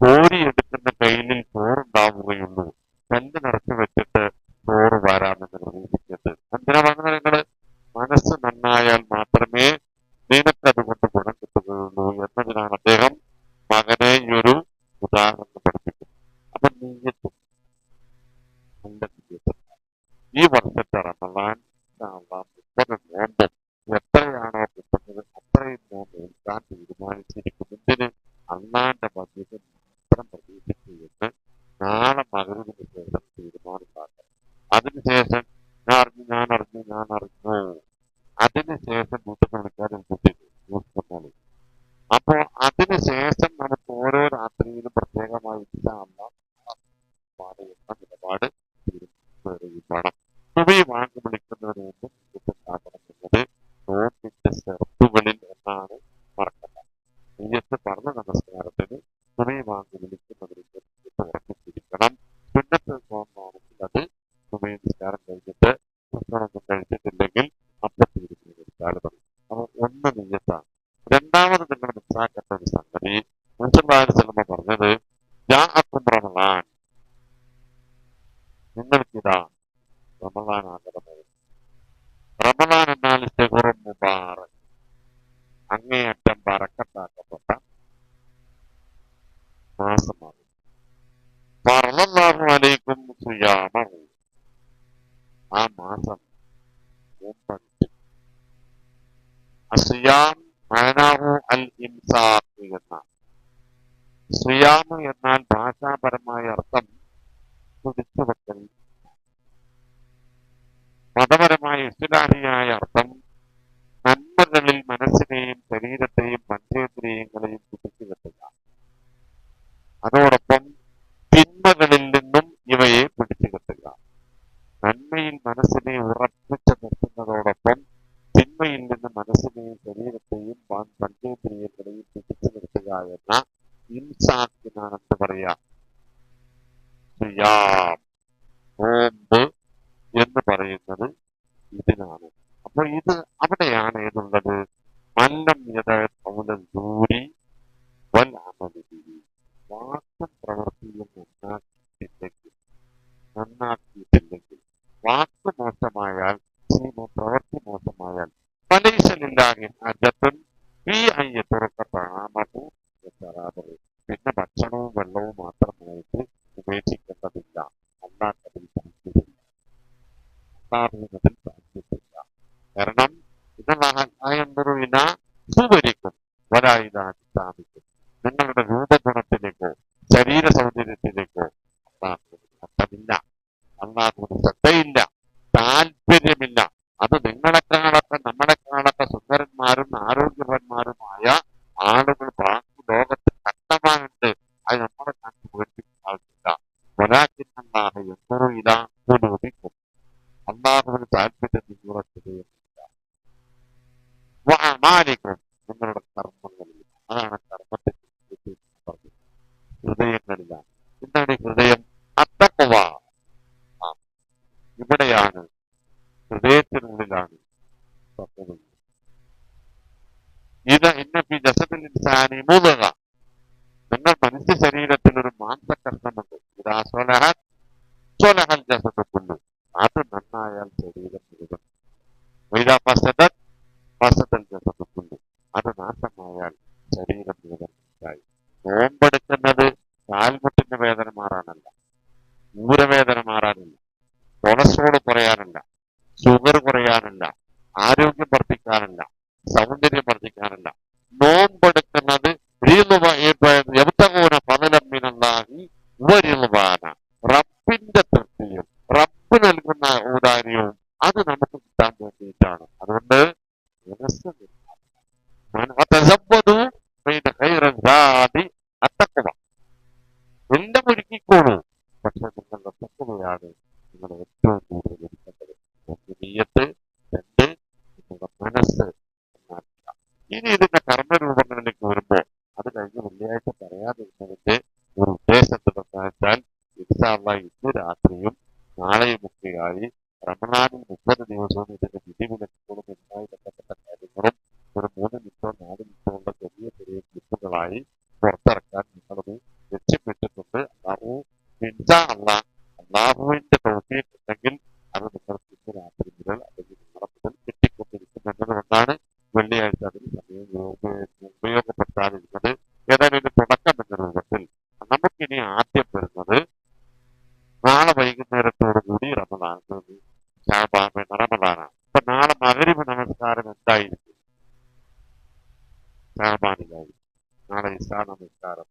കോരിയെടുക്കുന്ന കയ്യിലിൽ ചോറുണ്ടാവുകയുള്ളൂ. കല്ല് നിറച്ചു വെച്ചിട്ട് ചോറ് വരാമെന്ന് പ്രതീക്ഷിക്കരുത്. എന്തിനാ പറഞ്ഞത്? നിങ്ങള് മനസ്സ് നന്നായാൽ മാത്രമേ നിനക്കത് കൊണ്ട് ഗുണം കിട്ടുകയുള്ളൂ എന്നതിനാണ് അദ്ദേഹം മകനെ ഈ ഒരു ഉദാഹരണം പഠിപ്പിക്കുന്നത്. അപ്പൊ നീയത്തും നല്ല നീയത്തും ഈ വർഷത്തെ റമളാൻ 30 നോമ്പ് എത്രയാണോ കിട്ടുന്നത് അത്രയും നോമ്പ് എടുക്കാൻ തീരുമാനിച്ചിരിക്കും. എന്തിന്? അള്ളാന്റെ ബഡ്ജറ്റ് മാത്രം പ്രതീക്ഷിച്ചു എന്ന് നാളെ മഗ്‌രിബിന് ശേഷം തീരുമാനമുണ്ടാക്കണം. അതിനുശേഷം ഞാൻ അറിഞ്ഞു അതിനുശേഷം വീട്ടിൽ വിളിക്കാനും കുട്ടികൾ. അപ്പോ അതിനുശേഷം നമുക്ക് ഓരോ രാത്രിയിലും പ്രത്യേകമായി എന്ന നിലപാട് വേണം. തുണി വാങ്ങി വിളിക്കുന്നതിന് മുമ്പ് ഉണ്ടാക്കണം എന്നത് നോമ്പിന്റെ ഷർത്തുകളിൽ ഒന്നാണ്. മറക്കണ്ട. നെയ്യത്ത് പറഞ്ഞ നമസ്കാരത്തിന് തുണി വാങ്ങി വിളിക്കുന്നതിന് ഉറപ്പിച്ചിരിക്കണം. സുന്നത്ത് നോമ്പാണെങ്കിൽ അത് തുണി നിസ്കാരം കഴിഞ്ഞിട്ട് ഭക്ഷണമൊന്നും കഴിച്ചിട്ടില്ലെങ്കിൽ അപ്പത്തിരിക്കാൻ മതി. അപ്പൊ ഒന്ന് നെയ്യത്താണ്. രണ്ടാമത് നിങ്ങൾ മനസ്സിലാക്കേണ്ട ഒരു സംഗതി, റസൂലുള്ളാഹി സ്വല്ലല്ലാഹു അലൈഹി വസല്ലം പറഞ്ഞത്, ജാഅക്കും റമളാൻ, നിങ്ങൾക്കിതാ റമളാൻ ആഗ്രഹമായി. റമളാൻ എന്നാൽ ശഹ്റുൻ മുബാറക്, അങ്ങേയറ്റം ബറക്കത്താക്കപ്പെട്ട മാസമാണ്. ഫറളല്ലാഹു അലൈക്കും സിയാമഹു, ആ മാസം നോമ്പനുഷ്ഠിക്കും. അസിയാം മഅനാഹു അൽ ഇംസാഖ് എന്നാണ്. സിയാം എന്നാൽ ഭാഷാപരമായ അർത്ഥം പിടിച്ചുവെക്കൽ, മതപരമായ ഇസ്ലാഹിയായ അർത്ഥം നന്മകളിൽ മനസ്സിനെയും ശരീരത്തെയും പഞ്ചേന്ദ്രിയങ്ങളെയും പിടിച്ചുകെട്ടുക. അതോടൊപ്പം തിന്മകളിൽ നിന്നും ഇവയെ പിടിച്ചുകെട്ടുക. നന്മയിൽ മനസ്സിനെ ഉറപ്പിച്ചു നിർത്തുന്നതോടൊപ്പം തിന്മയിൽ നിന്ന് മനസ്സിനെയും ശരീരത്തെയും പഞ്ചേന്ദ്രിയങ്ങളെയും പിടിച്ചു നിർത്തുക എന്ന ഇൻസാക്കിനാണ് എന്ത് പറയാ, സിയാം, നോമ്പ് എന്ന് പറയുന്നത് ഇതിനാണ്. അപ്പൊ ഇത് അവിടെയാണ് ഏതുള്ളത്? മല്ലം യദഅ ദൂരി വൽ അമലി ബിഹി, വാക്കും പ്രവൃത്തിയും നന്നാക്കിയിട്ടില്ലെങ്കിൽ, വാക്ക് മോശമായാൽ, പ്രവൃത്തി മോശമായാൽ, ഫലൈസലില്ലാഹി ഹജത്തുൻ ഫീ അൻ യത്റുക തആമഹു വശറാബഹു, പിന്നെ ഭക്ഷണവും വെള്ളവും മാത്രമായിട്ട് ഉപേക്ഷിക്കേണ്ടതില്ല. അല്ലാത്തതിൽ താല്പര്യമില്ല. കാരണം ഇതല്ലാഹുവിന സുവരിക്കും വരായിക്കും, നിങ്ങളുടെ രൂപഗുണത്തിലേക്കോ ശരീര സൗന്ദര്യത്തിലേക്കോ അള്ളാഹുവില്ല, അള്ളാഹുവിന് ശ്രദ്ധയില്ല, താല്പര്യമില്ല. അത് നിങ്ങളെക്കാളൊക്കെ നമ്മളെക്കാളൊക്കെ സുന്ദരന്മാരും ആരോഗ്യവാന്മാരുമായ ആളുകൾ ബാക്കി ലോകത്ത് കഷ്ടമായിട്ട് അത് നമ്മളെ കണ്ടു പേടിപ്പിക്കുന്ന ആവശ്യമില്ല. വലാകിന്നല്ലാഹ യൻദുറു ഇലാ ഖുലൂബിക്കും, അള്ളാഹുവിന് താല്പര്യം നിങ്ങളുടെ ഹൃദയത്തിലില്ല. വഅമാലിക്കും, നിങ്ങളുടെ കർമ്മങ്ങളില്ല. അതാണ് കർമ്മത്തെ പറഞ്ഞത്, ഹൃദയങ്ങളിലാണ്. എന്താണ് ഈ ഹൃദയം? അത്തഖ്വ, ഇവിടെയാണ്, ഹൃദയത്തിനുള്ളിലാണ് തഖ്വ. ഇത് ഇന്ന ഫീ ജസദിൽ ഇൻസാനി മുദ്ഗ, നിങ്ങൾ മനുഷ്യ ശരീരത്തിൽ ഒരു മാംസകഷ്ണമുണ്ട്. ഇദാ സ്വലഹത് സ്വലഹൽ ജസദു കുല്ലു, അത് നന്നായാൽ ശരീരം മുഴുവൻ. വഇദാ ഫസദത് ഫസദൽ ജസദു കുല്ലു, അത് നാശമായാൽ ശരീരം മുഴുവൻ നശിച്ചായി. നോമ്പെടുക്കുന്നത് കാൽമുട്ടിന്റെ വേദന മാറാനല്ല, ഊരവേദന മാറാനല്ല, കൊളസ്ട്രോൾ കുറയാനല്ല, ഷുഗർ കുറയാനല്ല, ആരോഗ്യം വർദ്ധിക്കാനല്ല, സൗന്ദര്യം വർദ്ധിക്കാനല്ല. നോമ്പെടുക്കുന്നത് റബ്ബിന്റെ തൃപ്തിയും റബ്ബ് നൽകുന്ന ഔദാര്യവും അത് നമുക്ക് കിട്ടാൻ വേണ്ടിയിട്ടാണ്. അതുകൊണ്ട് മനസ്സ് ഇനി ഇതിന്റെ കർമ്മരൂപങ്ങളിലേക്ക് വരുമ്പോൾ അത് കഴിഞ്ഞ് വെള്ളിയാഴ്ച പറയാതിരുന്നതിന്റെ ഒരു ഉദ്ദേശം എന്താണെന്ന് വെച്ചാൽ ഇൻഷാ അല്ലാഹ് ഇന്ന് രാത്രിയും നാളെയുമൊക്കെയായി റമദാനിൽ 30 ദിവസവും ഇതിന്റെ വിധിവിലക്കുകളും ഇതുമായി ബന്ധപ്പെട്ട കാര്യങ്ങളും ഒരു 3 മിനിറ്റോ 4 മിനിറ്റോ ഉള്ള ചെറിയ ചെറിയ ക്ലിപ്പുകളായി പുറത്തിറക്കാൻ നിങ്ങളത് ലക്ഷ്യമിട്ടിട്ടുണ്ട്. അള്ളാഹു ഇൻഷാ അല്ലാഹ് അള്ളാഹുവിന്റെ തൗഫീഖ് ഉണ്ടെങ്കിൽ അത് നിങ്ങൾക്ക് ഇന്ന് രാത്രി മുതൽ അല്ലെങ്കിൽ നാളെ മുതൽ കിട്ടിക്കൊണ്ടിരിക്കും എന്നതുകൊണ്ടാണ് വെള്ളിയാഴ്ച അതിന് സമയം ഉപയോഗപ്പെടുത്താതിരുന്നത്. ഏതായാലും ഇത് തുടക്കം എന്ന രൂപത്തിൽ നമുക്കിനി ആദ്യം വരുന്നത് നാളെ വൈകുന്നേരത്തോടു കൂടി റമദാൻ റമദാനാണ്. അപ്പൊ നാളെ മഗ്‌രിബ് നമസ്കാരം എന്തായിരിക്കും? ഷാബാനിലായിരിക്കും. നാളെ ഇശാ നമസ്കാരം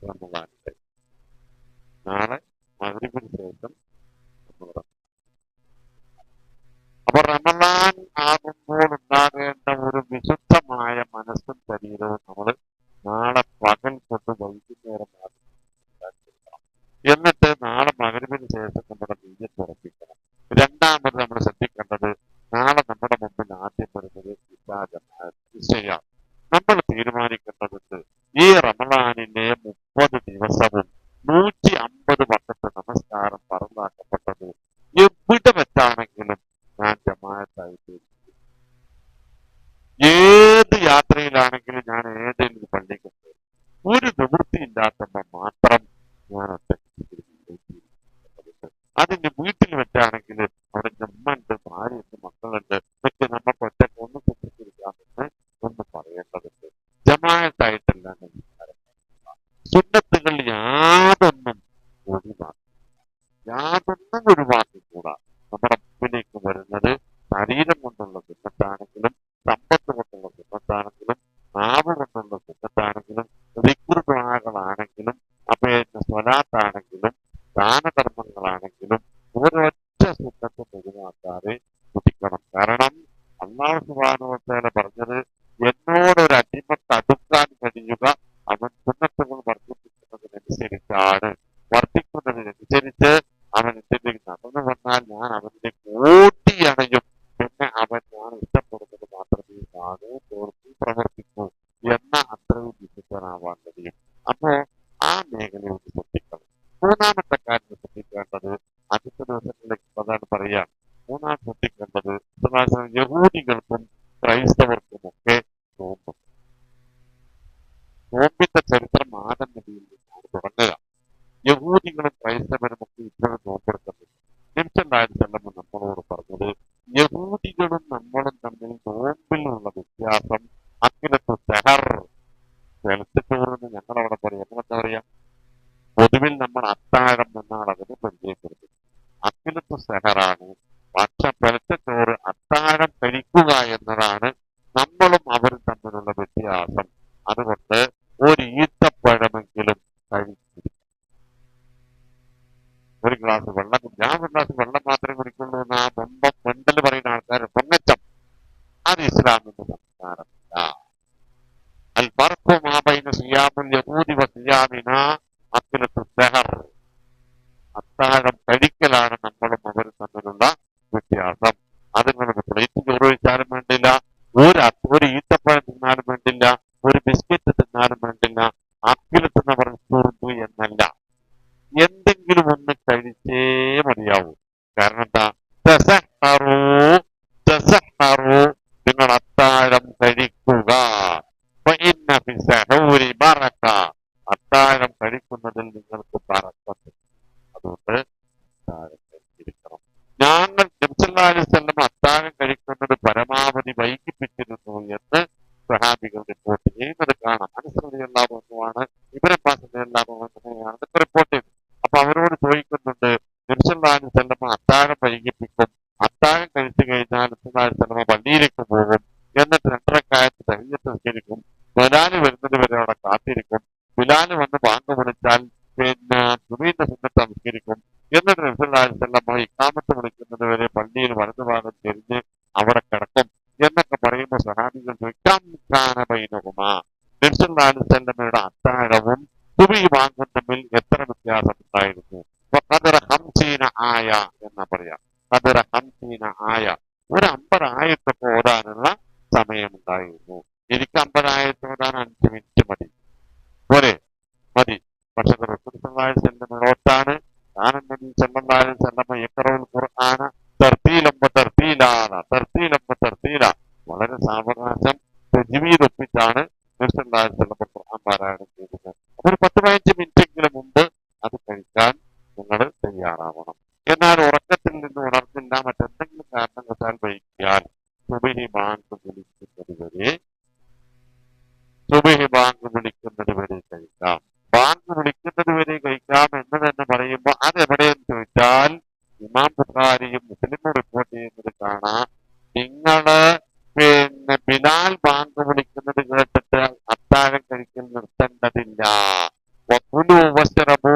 റമദാനിലെ നാളെ മഗ്‌രിബിന് ശേഷം നമ്മൾ അപ്പൊ റമദാൻ ആകുമ്പോൾ ഉണ്ടാകേണ്ട ഒരു വിശുദ്ധമായ മനസ്സും ശരീരവും നമ്മൾ നാളെ പകൽ കൊണ്ട് വൈകുന്നേരം ഉണ്ടാക്കിയെടുക്കണം. എന്നിട്ട് നാളെ മഗ്‌രിബിന് ശേഷം നമ്മുടെ നീയത്ത് ഉറപ്പിക്കണം. രണ്ടാമത് നമ്മൾ ശ്രദ്ധിക്കേണ്ടത് നാളെ നമ്മുടെ മുമ്പിൽ ആദ്യം വരുന്നത് ഇശാ ജമാഅത്ത് നിശ്ചയാണ്. നമ്മൾ തീരുമാനിക്കേണ്ടതുണ്ട് ഈ റമദാനിലെ 30 ദിവസവും 150 വക്കത്തെ നമസ്കാരം പറന്നാക്കപ്പെട്ടത് എവിടെ വെച്ചാണെങ്കിലും ഞാൻ ജമാഅത്തായിട്ട് ഏത് യാത്രയിലാണെങ്കിലും ഞാൻ ഏതെങ്കിലും പള്ളിക്ക് പോകും. ഒരു നിവൃത്തിയില്ലാത്തപ്പോൾ മാത്രം ഞാൻ ഒറ്റയ്ക്ക് അതിന്റെ വീട്ടിൽ വെച്ചാണെങ്കിൽ അവിടെ ഉമ്മയുണ്ട്, ഭാര്യയുണ്ട്, മക്കളുണ്ട്, ഒക്കെ നമുക്ക് ഒറ്റയ്ക്ക് ഒന്നും ചിന്തിച്ചിരിക്കാമെന്ന് ഒന്ന് പറയേണ്ടതുണ്ട്. ജമാഅത്തായിട്ടല്ല നമസ്കാരം. സുന്നത്തുകൾ യാതൊന്നും ഒഴിവാക്കി ഒഴിവാക്കിക്കൂടാ. നമ്മുടെ മുമ്പിലേക്ക് വരുന്നത് ശരീരം കൊണ്ടുള്ള സുന്നത്താണെങ്കിലും സമ്പത്ത് കൊണ്ടുള്ള സുന്നത്താണെങ്കിലും നാവ് കൊണ്ടുള്ള സുന്നത്താണെങ്കിലും ദിക്റുകളാണെങ്കിലും പിന്നെ സ്വലാത്താണെങ്കിലും ദാനധർമ്മങ്ങളാണെങ്കിലും ഒരൊറ്റ സുന്നത്തും ഒഴിവാക്കാതെ കുടിക്കണം. കാരണം അല്ലാഹു സുബ്ഹാനഹു വ തആല പറഞ്ഞത് എന്നോടൊരു അടിമക്ക് അടുക്കാൻ കഴിയുക അവൻ സുന്നത്തുകൾ വർദ്ധിപ്പിക്കുന്നതിനനുസരിച്ചാണ്. വർദ്ധിക്കുന്നതിനനുസരിച്ച് അവൻ എന്തിലേക്ക് നടന്നു വന്നാൽ ഞാൻ അവനിലേക്ക് ഓടിയണയും. പിന്നെ അവൻ ഞാൻ ഇഷ്ടപ്പെടുന്നത് മാത്രമേ കാണൂ, തോർത്തി പ്രവർത്തിക്കൂ എന്ന അത്രയും വിശുദ്ധനാവാൻ കഴിയും. അപ്പോ ആ മേഖലയെ ഒന്ന് ശ്രദ്ധിക്കണം. മൂന്നാമത്തെ കാര്യം ശ്രദ്ധിക്കേണ്ടത് അടുത്ത ദിവസങ്ങളിലേക്ക് അതാണ് പറയാ. മൂന്നാം ശ്രദ്ധിക്കേണ്ടത് യഹൂദികൾക്കും ക്രൈസ്തവർക്കും ഒക്കെ നോമ്പുണ്ട്. നോമ്പിന്റെ ചരിത്രം ആദം നബിയിൽ നിന്നാണ് തുടങ്ങുക. യഹൂദികളും ക്രൈസ്തവരും ഒക്കെ ഇപ്പോഴും നോമ്പെടുക്കുന്നുണ്ട്. നിമിഷണ്ടായിരുന്നല്ലോ നമ്മളോട് പറഞ്ഞത് യഹൂദികളും നമ്മളും തമ്മിൽ നോമ്പിലുള്ള വ്യത്യാസം അക്കിലത്ത് സെഹർ വെളുത്തിച്ചോറെന്ന് ഞങ്ങളവിടെ പറയും. നമ്മളെന്താ പറയാ? പൊതുവിൽ നമ്മൾ അത്താഴം എന്നാണ് അതിന് പരിചയപ്പെടുന്നത്. അക്കിലത്ത് സെഹറാണ്. പക്ഷെ വെളുത്തച്ചോറ് അത്താഴം കഴിക്കുക എന്നതാണ് നമ്മളും അവരും തമ്മിലുള്ള വ്യത്യാസം. അതുകൊണ്ട് ഒരു ഈത്തപ്പഴമെങ്കിലും കഴിച്ചിരിക്കും. ഒരു ഗ്ലാസ് വെള്ളം, ഞാൻ ഒരു ഗ്ലാസ് വെള്ളം മാത്രമേ കുടിക്കുള്ളൂ എന്ന് ആ മെണ്ടൽ പറയുന്ന ആൾക്കാർ പൊങ്ങച്ചം. അത് ഇസ്ലാമിന്റെ സംസ്കാരമില്ല. അൽ ഫർഖു മാ ബൈന സിയാമുൽ യഹൂദി വ സിയാമിനാ അക്ലത്തു സഹർ. അത്താഴം കഴിക്കലാണ് നമ്മളും അവരും തമ്മിലുള്ള വ്യത്യാസം. അത് നിങ്ങൾക്ക് പ്ലേറ്റ് ചോറ് കഴിച്ചാലും വേണ്ടില്ല, ഒരു ഈത്തപ്പഴം തിന്നാലും വേണ്ടില്ല, ഒരു ബിസ്ക്കറ്റ് തിന്നാലും വേണ്ടില്ല. അക്കിലത്ത് എന്ന് പറഞ്ഞ ചുറുമ്പ് എന്നല്ല, എന്തെങ്കിലും ഒന്ന് കഴിച്ചേ മതിയാവൂ. കാരണം എന്താ? തസഹറൂ തസഹറൂ, നിങ്ങൾ അത്താഴം കഴിക്കുക. ഫഇന്ന ഫി സഹൂരി ബറക, അത്താഴം കഴിക്കുന്നതിൽ നിങ്ങൾക്ക് ബറക്കത്ത്. അതുകൊണ്ട് അത്താഴം കഴിച്ചിരിക്കണം. ഞങ്ങൾ നബി സല്ലല്ലാഹു അലൈഹി വസല്ലം അത്താഴം കഴിക്കുന്നത് പരമാവധി വൈകിപ്പിച്ചിരുന്നു എന്ന് സഹാബികൾ റിപ്പോർട്ട് ചെയ്യുന്നത് കാണാം. അനസ് റളിയല്ലാഹു അൻഹുവാണ്, ഇബ്നു അബ്ബാസ് റളിയല്ലാഹു അൻഹുവാണ് ഇതൊക്കെ റിപ്പോർട്ട് ചെയ്തത്. അപ്പൊ അവരോട് ചോദിക്കുന്നുണ്ട്, നബി സല്ലല്ലാഹു അലൈഹി വസല്ലം അത്താഴം വൈകിപ്പിക്കും, അത്താഴം കഴിച്ചു കഴിഞ്ഞാൽ നബി സല്ലല്ലാഹു അലൈഹി വസല്ലം പള്ളിയിലേക്ക് പോകും, എന്നിട്ട് 2 റക്അത്ത് തഹിയ്യത്ത് നിസ്കരിക്കും, ബിലാല് വരുന്നത് വരെ അവിടെ കാത്തിരിക്കും, ബിലാല് വന്ന് ബാങ്ക് വിളിച്ചാൽ പിന്നെ സുബഹിന്റെ സുന്നത്ത് നമസ്കരിക്കും, എന്നിട്ട് നബി സല്ലല്ലാഹു അലൈഹി വസല്ലം ഇഖാമത്ത് വിളിക്കുന്നത് വരെ പള്ളിയിൽ വലതുഭാഗം തിരിഞ്ഞ് അവിടെ കിടക്കും എന്നൊക്കെ പറയുമ്പോൾ സഹാബികൾ ചോദിക്കാം, ബൈനഹുമാ, നബി സല്ലല്ലാഹു അലൈഹി വസല്ലമയുടെ അത്താഴവും സുബഹി ബാങ്കും തമ്മിൽ എത്ര വ്യത്യാസം ഉണ്ടായിരുന്നു? ഖദറ 50 ആയ എന്നാ പറയാ. ഖദറ 50 ആയ, ഒരു 50 ആയത്തൊക്കെ ഓതാനുള്ള ഉണ്ടായിരുന്നു. എനിക്ക് 50 ഓതാൻ 5 മിനിറ്റ് മതി, പോരെ? മതി. പക്ഷെ റസൂൽ സല്ലല്ലാഹു അലൈഹി വസല്ലം ഓർത്താണ് കാനൻ നബി സല്ലല്ലാഹു അലൈഹി വസല്ലം യഖറഉൽ ഖുർആന തർത്തീല, വളരെ സാവകാശം തജ്വീദ് ഒപ്പിച്ചാണ് നബി സല്ലല്ലാഹു അലൈഹി വസല്ലം ഖുർആൻ പാരായണം ചെയ്തത്. അപ്പൊ ഒരു 10-15 മിനിറ്റെങ്കിലും മുമ്പ് അത് കഴിക്കാൻ നിങ്ങൾ തയ്യാറാവണം. എന്നാൽ ഉറക്കത്തിൽ നിന്ന് ഉണർന്നില്ല, മറ്റെന്തെങ്കിലും കാരണവശാൽ വൈകിയാൽ സുബ്ഹി ബാങ്ക് വിളിക്കുന്നത് വരെ കഴിക്കാം. ബാങ്ക് വിളിക്കുന്നത് വരെ കഴിക്കാം എന്ന് തന്നെ പറയുമ്പോൾ അതെവിടെയെന്ന് ചോദിച്ചാൽ ഇമാം ബുഖാരിയും മുസ്ലിമും റിപ്പോർട്ട് ചെയ്യുന്നത് കാണാം. നിങ്ങള് ബിലാൽ ബാങ്ക് വിളിക്കുന്നത് കേട്ടിട്ട് അത്താഴം കഴിക്കൽ നിർത്തേണ്ടതില്ല. വകുലൂ വശ്റബൂ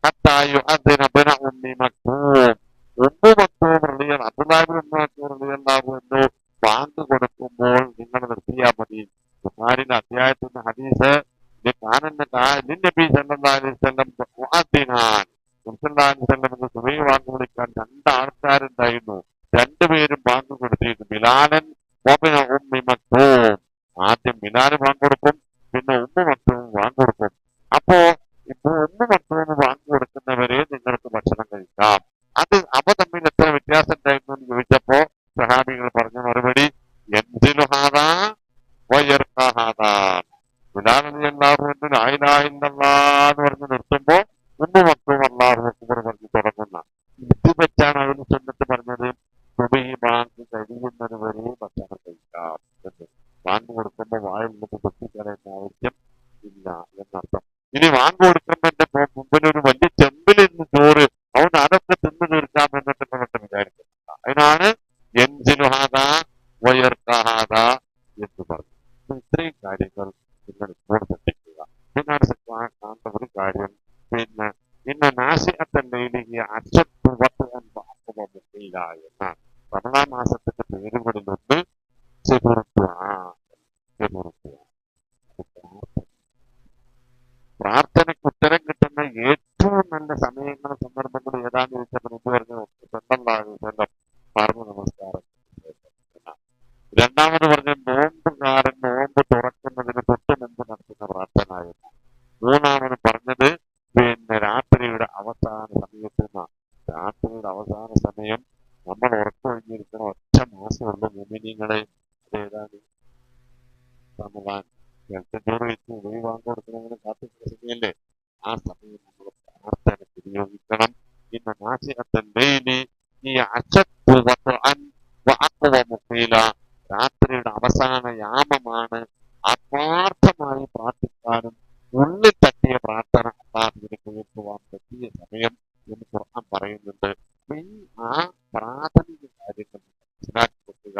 ഹത്താ യുഅദ്ദിന ഇബ്നു ഉമ്മി മക്തൂം. അബ്ദുല്ലാഹി ഇബ്നു മക്തൂം റളിയല്ലാഹു അൻഹു ബാങ്ക് കൊടുക്കുമ്പോൾ നിങ്ങൾ നിർത്തിയാൽ മതി. ബുഖാരിയുടെ അധ്യായത്തിന്റെ ഹദീസ് നബി സല്ലല്ലാഹു അലൈഹി വസല്ലം മുഅദ്ദിനാൻ, നബി സല്ലല്ലാഹു അലൈഹി വസല്ലം സുബഹി ബാങ്ക് വിളിക്കാൻ 2 ആൾക്കാരുണ്ടായിരുന്നു. രണ്ടുപേരും ബാങ്ക് കൊടുത്തിരുന്നു, ബിലാലൻ വഇബ്നു ഉമ്മി മക്തൂം. ആദ്യം ബിലാൽ ബാങ്ക് കൊടുക്കും, പിന്നെ ഉമ്മു മക്തൂം ബാങ്ക് കൊടുക്കും. അപ്പോ ഇപ്പൊ ഉമ്മു മക്തൂം ബാങ്ക് കൊടുക്കുന്നവരെ നിങ്ങൾക്ക് ഭക്ഷണം കഴിക്കാം. അവ തമ്മിൽ എത്ര വ്യത്യാസം ഉണ്ടായിരുന്നു എന്ന് ചോദിച്ചപ്പോ സഹാബികൾ പറഞ്ഞ മറുപടി യൻസിലു ഹാദാ വയർഖാ ഹാദാ. ബിലാൽ റളിയല്ലാഹു അൻഹു ലാ ഇലാഹ ഇല്ലല്ലാഹ് എന്ന് പറഞ്ഞ് നിർത്തുമ്പോ ഉമ്മു മക്തൂം അല്ലാഹു അക്ബർ പറഞ്ഞ് തുടങ്ങുന്ന ഇത് വെച്ചാണ് അതിന് സുന്നത്ത് പറഞ്ഞത് സുബഹി ബാങ്ക് കഴിയുന്നത് വരെ ഭക്ഷണം കഴിക്കാം എന്ന്. ബാങ്ക് കൊടുക്കുമ്പോൾ വായിൽ നിന്ന് പൊട്ടിക്കളയുന്ന ആവശ്യം ഇല്ല എന്നർത്ഥം. ഇനി ബാങ്ക് കൊടുക്കുന്നതിന്റെ മുമ്പിൽ ഒരു വലിയ ചെമ്പിൽ നിന്ന് ചോറ് അവൻ അതൊക്കെ തിന്നു തീർക്കാം എന്നിട്ട് എന്നിട്ട് വിചാരിക്കുന്നില്ല. അതിനാണ് യൻസിലുഹാദ വയർക്കാഹാദ എന്ന് പറഞ്ഞു. ഇത്രയും കാര്യങ്ങൾ നിങ്ങൾ ഇപ്പോൾ ശ്രദ്ധിക്കുക. നിങ്ങൾ കാണേണ്ട ഒരു കാര്യം, പിന്നെ നാസിഅത്തൻ അച്ചത്തു എന്നാണ് റമദാൻ മാസത്തിന്റെ പേരുകളിലൊന്ന് പ്രാർത്ഥനയ്ക്ക് ഉത്തരം കിട്ടുന്ന ഏറ്റവും നല്ല സമയങ്ങളും സന്ദർഭങ്ങളും ഏതാന്ന് ചോദിച്ചപ്പോൾ എന്ത് പറഞ്ഞു? പറഞ്ഞു നമസ്കാരം. രണ്ടാമത് പറഞ്ഞ നോമ്പുകാരൻ നോമ്പ് തുറക്കുന്നതിന് തൊട്ട് മുമ്പ് നടത്തുന്ന പ്രാർത്ഥന എന്ന്. മൂന്നാമത് പറഞ്ഞത് രാത്രിയുടെ അവസാന സമയത്ത് നിന്നാണ്. രാത്രിയുടെ അവസാന സമയം നമ്മൾ ഉറക്കൊഴിഞ്ഞിരിക്കുന്ന ഒറ്റ മാസമുള്ള മുഅ്മിനീങ്ങളെ ഏതാണ്? റമദാൻ. ചോറ് വെച്ച് ഉദവി വാങ്ങി കൊടുക്കുന്നതിന് കാത്തിക്കുന്ന സമയല്ലേ? ആ സമയം നമ്മൾ പ്രാർത്ഥന വിനിയോഗിക്കണം. ഇന്ന നാസിഅത്തൽ ലൈലി ഹിയ അശദ്ദു വത്അൻ വഅഖ്വമു ഖീല. രാത്രിയുടെ അവസാന യാമമാണ്. ആത്മാർത്ഥമായി പ്രാർത്ഥിക്കാനും ഉള്ളിൽ തട്ടിയ പ്രാർത്ഥന അല്ലാഹുവിനെ കേൾക്കുവാൻ പറ്റിയ സമയം എന്ന് ഖുർആൻ പറയുന്നുണ്ട്. ആ പ്രാഥമിക കാര്യങ്ങൾ മനസ്സിലാക്കി വെക്കുക.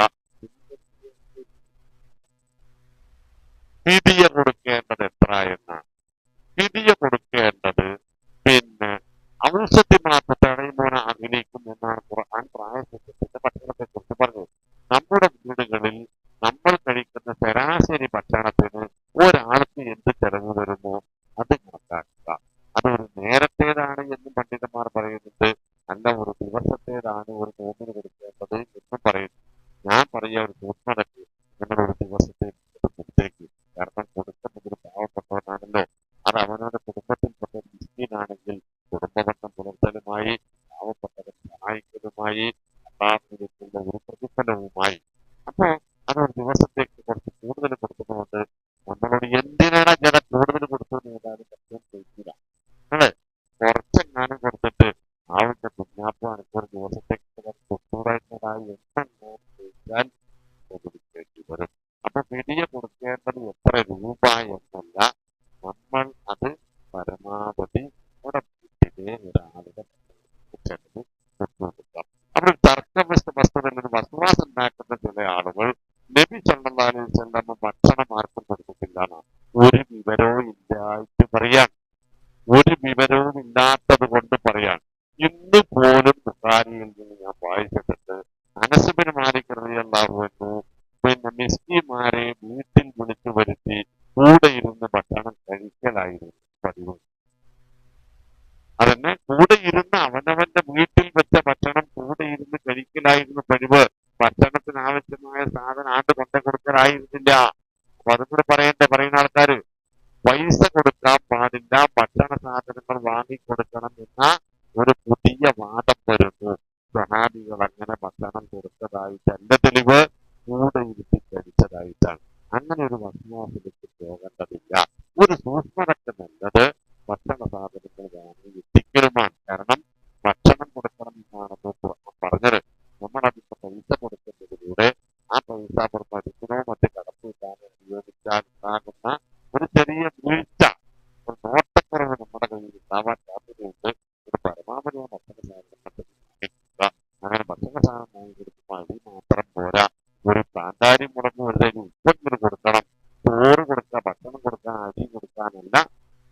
ഫിദിയ കൊടുക്കേണ്ടത് എത്ര എന്നാണ്. ഫിദിയ കൊടുക്കേണ്ടത് ഔഷധിമാത്ര തടയുമോന അഭിനയിക്കും എന്നാണ് ഖുർആൻ പ്രായശിത്യത്തിന്റെ ഭക്ഷണത്തെ കുറിച്ച് പറഞ്ഞത്. നമ്മുടെ വീടുകളിൽ നമ്മൾ കഴിക്കുന്ന ശരാശരി ഭക്ഷണത്തിന് ഒരാൾക്ക് എന്ത് ചെലവ് വരുമോ അത് കണക്കാക്കുക. അതൊരു നേരത്തേതാണ് എന്നും പണ്ഡിതന്മാർ പറയുന്നുണ്ട്, അല്ല ഒരു ദിവസത്തേതാണ് ഒരു നോമ്പിന് കൊടുക്കേണ്ടത് എന്നും പറയുന്നു. ഞാൻ പറയുക ഒരു സൂക്ഷ്മതയ്ക്ക് നിങ്ങൾ ഒരു ദിവസത്തെ പുറത്തേക്ക്, കാരണം കൊടുക്കുന്നത് ഒരു പാവപ്പെട്ടവനാണല്ലോ. അത് അവനവന്റെ കുടുംബത്തിൽപ്പെട്ട ഒരു മിസ്കീനാണെങ്കിൽ കുടുംബബന്ധം പുലർത്തലുമായി പാവപ്പെട്ടവരെ സഹായിക്കലുമായി അല്ലാഹുവിലേക്കുള്ള ഒരു പ്രതിഫലവുമായി. അപ്പോ അതൊരു ദിവസത്തേക്ക് കുറച്ച് കൂടുതൽ കൊടുക്കുന്നതുകൊണ്ട് നമ്മളോട് എന്തിനാണ് ജന കൂടുതൽ കൊടുത്തത് ഏതായാലും സത്യം ചോദിക്കില്ല. നിങ്ങള് കുറച്ചെങ്ങാനും കൊടുത്തിട്ട് ആവിന്റെ കുഞ്ഞാപ്പ് അനക്കൊരു ദിവസത്തേക്ക് കൊടുത്തുകൂടായിരുന്നതായി എന്തെങ്കിലും ചോദിച്ചാൽ കൊടുക്കേണ്ടി വരും. അപ്പൊ പിടിയെ കൊടുക്കേണ്ടത് എത്ര രൂപ എന്നല്ല, നമ്മൾ അത് പരമാവധി നമ്മുടെ വീട്ടിലെ ഒരാളുടെ ചെലവ് കൊടുക്കാം. നമ്മൾ വസ്തുവിൽ നിന്ന് വസ്തുവാസം ഉണ്ടാക്കുന്ന ചില ആളുകൾ നബി സല്ലല്ലാഹു അലൈഹി വസല്ലം ഭക്ഷണം ആർക്കും കൊടുത്തിട്ടില്ല. ഒരു വിവരവും ഇല്ലായിട്ട് പറയാൻ, ഒരു വിവരവും ഇല്ലാത്തത് കൊണ്ട് പറയാൻ. ഇന്ന് പോലും ബുഖാരിയിൽ നിന്ന് ഞാൻ വായിച്ചിട്ടുണ്ട്, അനസ് ബിൻ മാലിക് റളിയല്ലാഹു അൻഹു മിസ്കിന്മാരെ വീട്ടിൽ വിളിച്ചു വരുത്തി കൂടെ ഇരുന്ന് ഭക്ഷണം കഴിക്കലായിരുന്നു പതിവ്. അതന്നെ, കൂടെ ഇരുന്ന് അവനവന്റെ വീട്ടിൽ വെച്ച ഭക്ഷണം കൂടെ ഇരുന്ന് കഴിക്കലായിരുന്നു പതിവ്. ഭക്ഷണത്തിന് ആവശ്യമായ സാധനം അല്ലാണ്ട് കൊണ്ടു കൊടുക്കലായിരുന്നില്ല. അപ്പൊ അതും കൂടെ പറയണ്ടേ പറയുന്ന ആൾക്കാര്. പൈസ കൊടുക്കാൻ പാടില്ല, ഭക്ഷണ സാധനങ്ങൾ വാങ്ങിക്കൊടുക്കണം എന്ന ഒരു പുതിയ വാദം വരുന്നു. സഹാബികൾ അങ്ങനെ ഭക്ഷണം കൊടുത്തതായിട്ട് എന്റെ തെളിവ് കൂടെ ഇരുത്തി കഴിച്ചതായിട്ടാണ്. അങ്ങനെ ഒരു വസ്തുവാസിലേക്ക് പോകേണ്ടതില്ല. ഒരു സൂക്ഷ്മതക്ക് നല്ലത് ഭക്ഷണ സാധനങ്ങൾ വാങ്ങി എത്തിക്കലുമാണ്. കാരണം ഭക്ഷണം കൊടുക്കണം എന്നാണ് പറഞ്ഞത്. നമ്മളതിന്റെ പൈസ കൊടുക്കുന്നതിലൂടെ ആ പൈസ അവർ മരുന്നിനോ മറ്റ് കടപ്പൂട്ടാനോ ഉപയോഗിച്ചാൽ ഉണ്ടാകുന്ന ഒരു ചെറിയ വീഴ്ച, ഒരു നോട്ടക്കുറവ് നമ്മുടെ കയ്യിൽ ഉണ്ടാവാൻ സാധ്യതയുണ്ട്. ഒരു പരമാവധി ആ ഭക്ഷണ സാധനം മറ്റൊന്ന് വാങ്ങിക്കുക. അങ്ങനെ ഭക്ഷണ സാധനം വാങ്ങിക്കൊടുക്കുമ്പോൾ അരി മാത്രം പോരാ, ഒരു കാന്താരി മുളക് വരുന്നതിന് ഉപ്പെങ്കിലും കൊടുക്കണം. ചോറ് കൊടുക്കുക, ഭക്ഷണം കൊടുക്കാൻ, അരി കൊടുക്കാനല്ല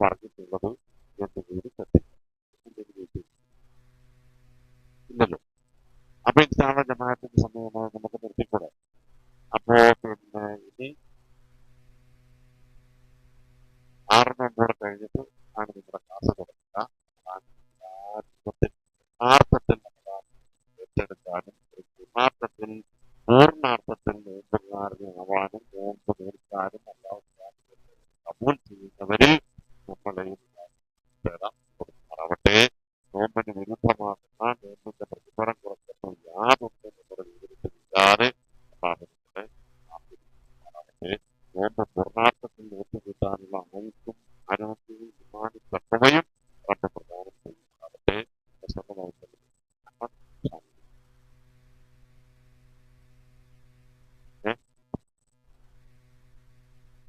പറഞ്ഞിട്ടുള്ളത് എന്ന് കൂടി ശ്രദ്ധിക്കണം. ഇല്ലല്ലോ. അപ്പൊ ഇൻഷാള്ള ജമാഅത്തിന്റെ സമയമായി നമുക്ക് നിർത്തിക്കൂടെ? അപ്പോ പിന്നെ ഇനി 6 നോമ്പുകൂടെ കഴിഞ്ഞിട്ട് ആണ് നിങ്ങളുടെ ക്ലാസ് തുടങ്ങുക. യഥാർത്ഥത്തിൽ നമ്മൾ ഏറ്റെടുക്കാനും യഥാർത്ഥത്തിൽ പൂർണ്ണാർത്ഥത്തിൽ നോമ്പുകാരനാവാനും നോമ്പ് തീർക്കാനും അല്ലാതെ കബൂൽ ചെയ്യുന്നവരിൽ നമ്മളെയും തരാം കൊടുക്കാറാവട്ടെ. നോമ്പിന് വിരുദ്ധമാകുന്ന നോമ്പിന്റെ പ്രതിഫലം കുറയ്ക്കുന്ന യാതൊന്നും നമ്മുടെ ജീവിതത്തിൽ ഇല്ലാതെ നോമ്പ് പൂർണ്ണാർത്ഥത്തിൽ നോമ്പ് കിട്ടാനുള്ള